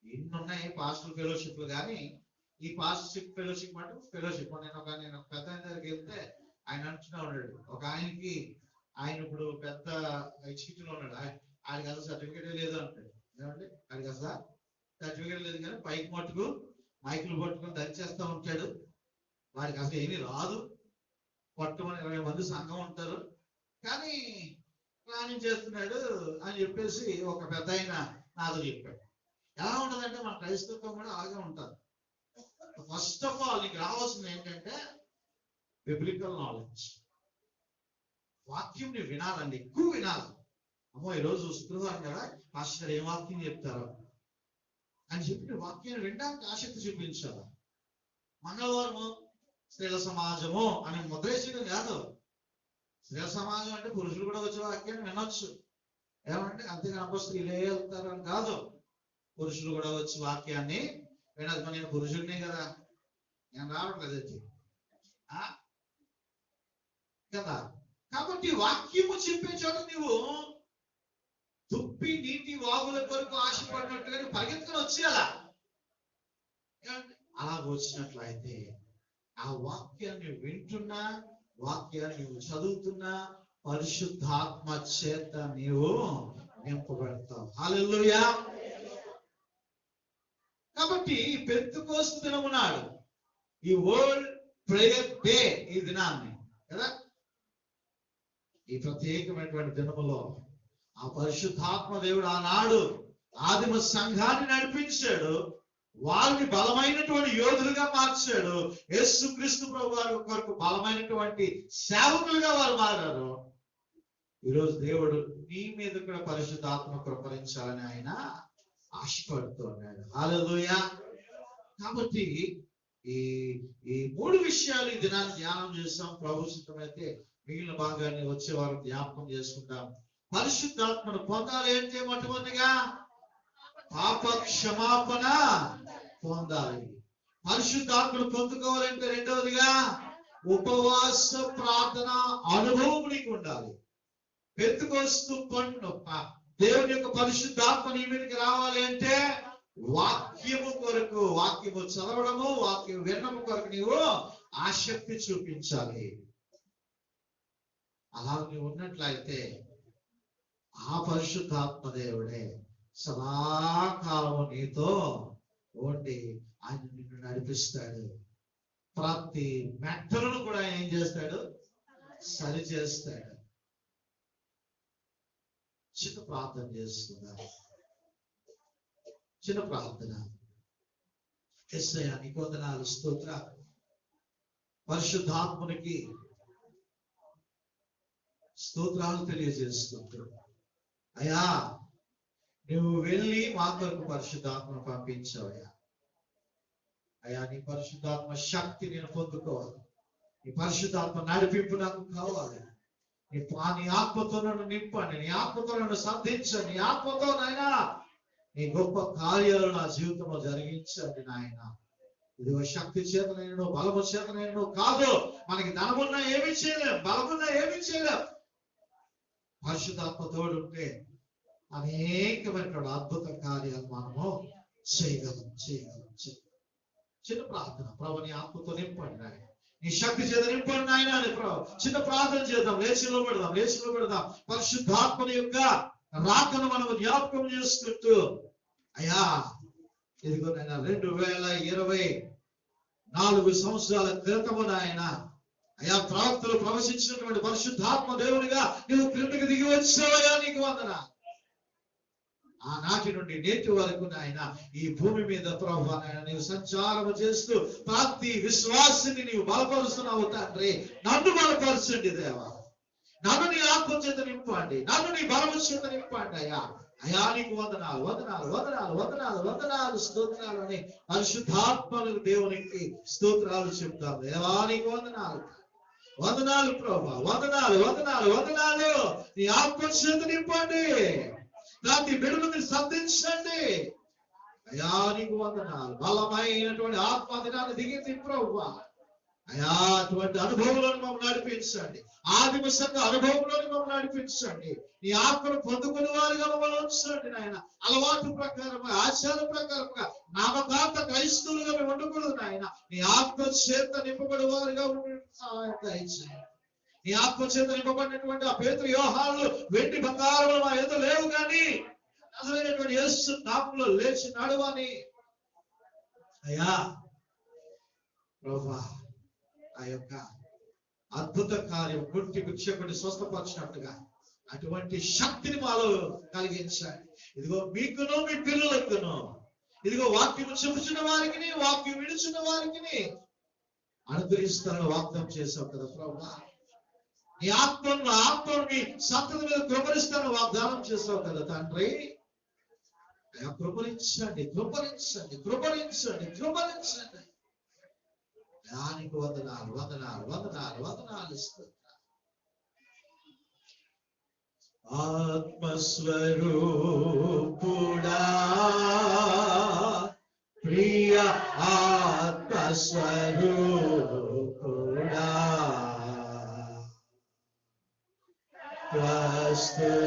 ఎన్ని ఉన్నాయి పాస్టర్ ఫెలోషిప్లు, కానీ ఈ పాస్టర్షిప్ ఫెలోషిప్ అంటే ఫెలోషిప్. నేను ఒక పెద్ద ఆయన దగ్గరికి వెళ్తే ఆయన అంటున్నా ఉన్నాడు, ఒక ఆయన ఇప్పుడు పెద్ద ఎగ్జిక్యూటివ్ ఉన్నాడు, ఆయనకి అసలు సర్టిఫికేట్ లేదు అంటాడు. ఏమంటే ఆయనకి అసలు సర్టిఫికేట్ లేదు, కానీ పైకి మట్టుకు మైకులు పట్టుకుని దంచేస్తూ ఉంటాడు. వాడికి అసలు ఏమీ రాదు. పట్టుమని 20 మంది సంఘం ఉంటారు, కానీ ప్లానింగ్ చేస్తున్నాడు అని చెప్పేసి ఒక పెద్ద ఆయన నాతో చెప్పాడు. ఎలా ఉంటుందంటే మన క్రైస్తవం కూడా అలాగే ఉంటుంది. ఫస్ట్ ఆఫ్ ఆల్ నీకు రావాల్సింది ఏంటంటే బిబ్లికల్ నాలెడ్జ్. వాక్యం ని వినాలండి, ఎక్కువ వినాలి. అమ్మో ఈరోజు శుక్రవారం కదా, పాస్టర్ ఏం వాక్యం చెప్తారో అని చెప్పి వాక్యాన్ని వినడానికి ఆసక్తి చూపించాలి. మంగళవారము స్త్రీల సమాజము అని ముద్రేసడం కాదు. స్త్రీల సమాజం అంటే పురుషులు కూడా వచ్చే వాక్యాన్ని వినొచ్చు. ఏమంటే అంతేగాని స్త్రీలే వెళ్తారు అని కాదు, పురుషులు కూడా వచ్చి వాక్యాన్ని వినదు. నేను పురుషుడినే కదా, నేను రావట్లేదు కదా. కాబట్టి వాక్యము చెప్పే చోట నీవు దుప్పి నీటి వాగుల కొరకు ఆశపడినట్టుగా పరిగెత్తుకొని వచ్చేయాలా. అలా వచ్చినట్లయితే ఆ వాక్యాన్ని వింటున్నా, వాక్యాన్ని నువ్వు చదువుతున్నా పరిశుద్ధాత్మ చేత నీవు నింపబడతావు. హల్లెలూయా. కాబట్టి పెంతెకోస్తు దినము నాడు ఈ వరల్డ్ ప్రేయర్ డే ఈ దినాన్ని కదా, ఈ ప్రత్యేకమైనటువంటి దినములో ఆ పరిశుద్ధాత్మ దేవుడు ఆనాడు ఆదిమ సంఘాన్ని నడిపించాడు, వారిని బలమైనటువంటి యోధులుగా మార్చాడు. యేసుక్రీస్తు ప్రభు వారి కొరకు బలమైనటువంటి సేవకులుగా వారు మారారు. ఈరోజు దేవుడు నీ మీద కూడా పరిశుద్ధాత్మ కృపరించాలని ఆయన ఆశపడుతున్నాడు. హల్లెలూయా. కాబట్టి ఈ మూడు విషయాలు ఈ దినాన్ని ధ్యానం చేస్తాం. ప్రభు చిత్తమైతే మిగిలిన భాగాన్ని వచ్చే వారం జ్ఞాపకం చేసుకుంటాం. పరిశుద్ధాత్మను పొందాలి అంటే మొట్టమొదటిగా పాప క్షమాపణ పొందాలి. పరిశుద్ధాత్మను పొందుకోవాలంటే రెండవదిగా ఉపవాస ప్రార్థన అనుభవం నీకు ఉండాలి. పెంతెకోస్తు పండు దేవుని యొక్క పరిశుద్ధాత్మ నీ మీదకి రావాలి అంటే వాక్యము కొరకు, వాక్యము చదవడము, వాక్యం వినడము కొరకు నీవు ఆసక్తి చూపించాలి. అలా నీవు ఉన్నట్లయితే ఆ పరిశుద్ధాత్మ దేవుడే సదాకాలము నీతో ఉండి ఆయన నిన్ను నడిపిస్తాడు. ప్రతి మెట్టలను కూడా ఏం చేస్తాడు? సరి చేస్తాడు. చిన్న ప్రార్థన చేస్తున్నా, చిన్న ప్రార్థన. యేసయ్యా నీకు వందనాలు, స్తోత్రాలు. పరిశుద్ధాత్మునికి స్తోత్రాలు తెలియజేస్తుంటూ, అయ్యా నువ్వు వెళ్ళి మా కొరకు పరిశుద్ధాత్మను పంపించావయ్యా. అయ్యా నీ పరిశుద్ధాత్మ శక్తి నేను పొందుకోవాలి. నీ పరిశుద్ధాత్మ నడిపింపు నాకు కావాలి. నీ ఆత్మతో నన్ను నింపండి, నీ ఆత్మతో నన్ను సంధించండి, నీ ఆత్మతో నాయన నీ గొప్ప కార్యాలు నా జీవితంలో జరిగించండి నాయన. ఇదిగో శక్తి చేతనైనను బలము చేతనైనను కాదు, మనకి ధనమున్నా ఏమీ చేయలేం, బలమున్నా ఏమీ చేయలేం. పరిశుద్ధాత్మ తోడుంటే అనేకమైనటువంటి అద్భుత కార్యాలు మనము చేయగలం. చిన్న ప్రార్థన. ప్రభు నీ ఆత్మతో నింపండి నాయన, నీ శక్తి చేత నింపండి నాయన అని చిన్న ప్రార్థన చేద్దాం. లేచి నిలబెడదాం. పరిశుద్ధాత్మని యొక్క రాకను మనం జ్ఞాపకం చేసుకుంటూ, అయ్యా ఇదిగో నాయన 2024 సంవత్సరాల క్రితము నాయన అయ్యా ప్రవక్తలు ప్రవశించినటువంటి పరిశుద్ధాత్మ దేవునిగా నువ్వు క్రిందకి దిగి వచ్చావయ్యా, నీకు వందనాలు. ఆనాటి నుండి నేటి వరకు నాయన ఈ భూమి మీద ప్రభువా నాయన నీవు సంచారం చేస్తూ ప్రతి విశ్వాసిని నీవు బలపరుస్తున్నావు తండ్రి. నన్ను బలపరచండి దేవా, నన్ను నీ ఆత్మ చేత నింపండి, నన్ను నీ బలము చేత నింపండి అయ్యా. అయ్యా నీకు వందనాలు స్తోత్రాలు అని పరిశుద్ధాత్మను దేవునికి స్తోత్రాలు చెప్తాం. దేవా నీకు వందనాలు ప్రభా, వందనాలు. నీ ఆత్మ చేత నింపండి, ప్రతి బిడ్డలను సంధించండి. అయ్యా నీకు వందనాలు. బలమైనటువంటి ఆత్మ దినాన్ని దిగింది ప్రభువా. అయ్యా అటువంటి అనుభవంలోని మమ్మల్ని నడిపించండి, ఆదిమ సంఘ అనుభవంలోని మమ్మల్ని నడిపించండి. నీ ఆత్మను పొందుకునే వారిగా మమ్మల్ని ఉంచండి నాయన. అలవాటు ప్రకారంగా, ఆచార ప్రకారంగా, నామకాంత క్రైస్తవులుగా మేము ఉండకూడదు నాయన. నీ ఆత్మ చేత నింపబడి వారిగా సహాయం దయచేయండి. నీ ఆత్మ చేత నింపబడినటువంటి ఆ పేతురు యోహానులు వెండి బంగారంలో మా ఎదుట లేవు కానీ అసలైనటువంటి యేసు నామములో లేచి నడవని అయ్యా ప్రభువా ఆ యొక్క అద్భుత కార్యం గుంటి భిక్షకుడిని స్వస్థపరిచినట్టుగా అటువంటి శక్తిని మాలో కలిగించండి. ఇదిగో మీకును మీ పిల్లలకును, ఇదిగో వాక్యం చెబుతున్న వారికి, వాక్యం విడుచున్న వారికి అనుగ్రహిస్తానని వాగ్దానం చేశావు కదా ప్రభువా. నీ ఆత్మను మీ సంతతి మీద కృపరిస్తానని వాగ్దానం చేశావు కదా తండ్రి. కృపరించండి. దానికి వందనాలు ఆత్మస్వరూపుడా, ప్రియ ఆత్మస్వరూపుడా,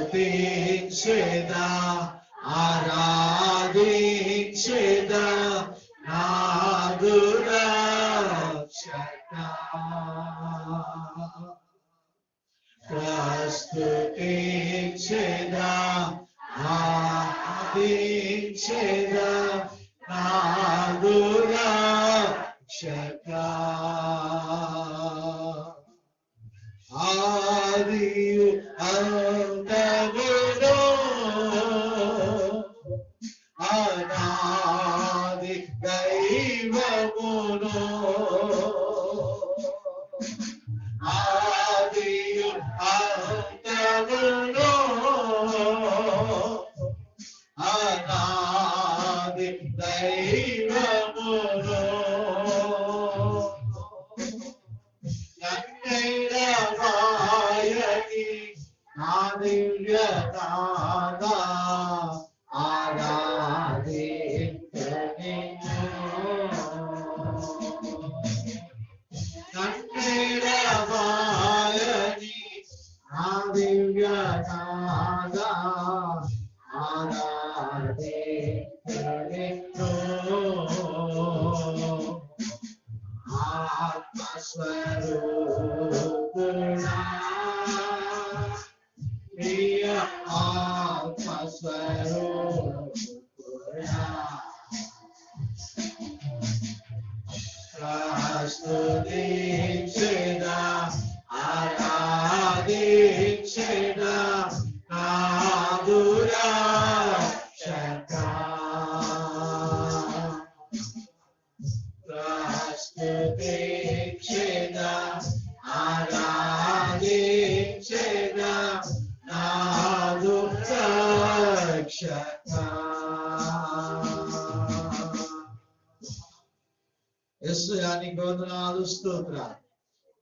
ప్రస్తుతించేదా ఆరాధించేదా నాదురా ప్రస్తుతించేదా ఆరాధించెదా నాదురా రక్షకా ఆదియు అంతములో అనాది దైవమును ఆదియు అంతములో అనాది దైవమును నన్నైరవాయని నా దివ్య నాదా ఆరాధించెదను నన్నైరవాయని నా దివ్య నాదా ఆరాధించెదను ఆత్మస్వరూపుడా ప్రియ ఆత్మస్వరూపుడా స్తుతించెదా ఆరాధించెదా నాదురా రక్షకా స్తుతించెదా ఆరాధించెదా నాదురా రక్షకా యేసయ్యానికి వందనాలు స్తోత్రాలు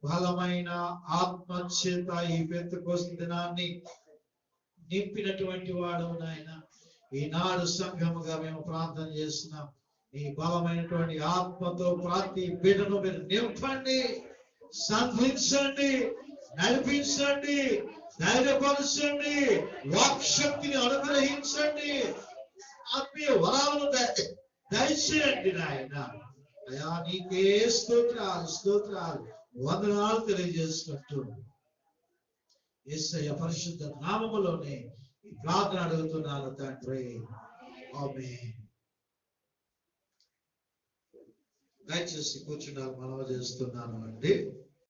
బలమైన ఆత్మచేత ఈ పెంతెకోస్తు దినాన్ని నింపినటువంటి వాడు నాయన ఈనాడు సంఘముగా మేము ప్రార్థన చేస్తున్నాం నీ బలమైనటువంటి ఆత్మతో ప్రతి బిడ్డను మీరు నింపండి సంధించండి నడిపించండి ధైర్యపరచండి వాక్శక్తిని అనుగ్రహించండి ఆత్మీయ వరాలను దయచేయండి నాయన అయా నీకే స్తోత్రాలు స్తోత్రాలు వందనాలు తెలియజేస్తున్నట్టు యేసయ్య పరిశుద్ధ నామములోనే ఈ ప్రార్థన అడుగుతున్నాను తండ్రి ఆమేన్. దయచేసి కూర్చున్నారు మనవి చేస్తున్నాను అండి.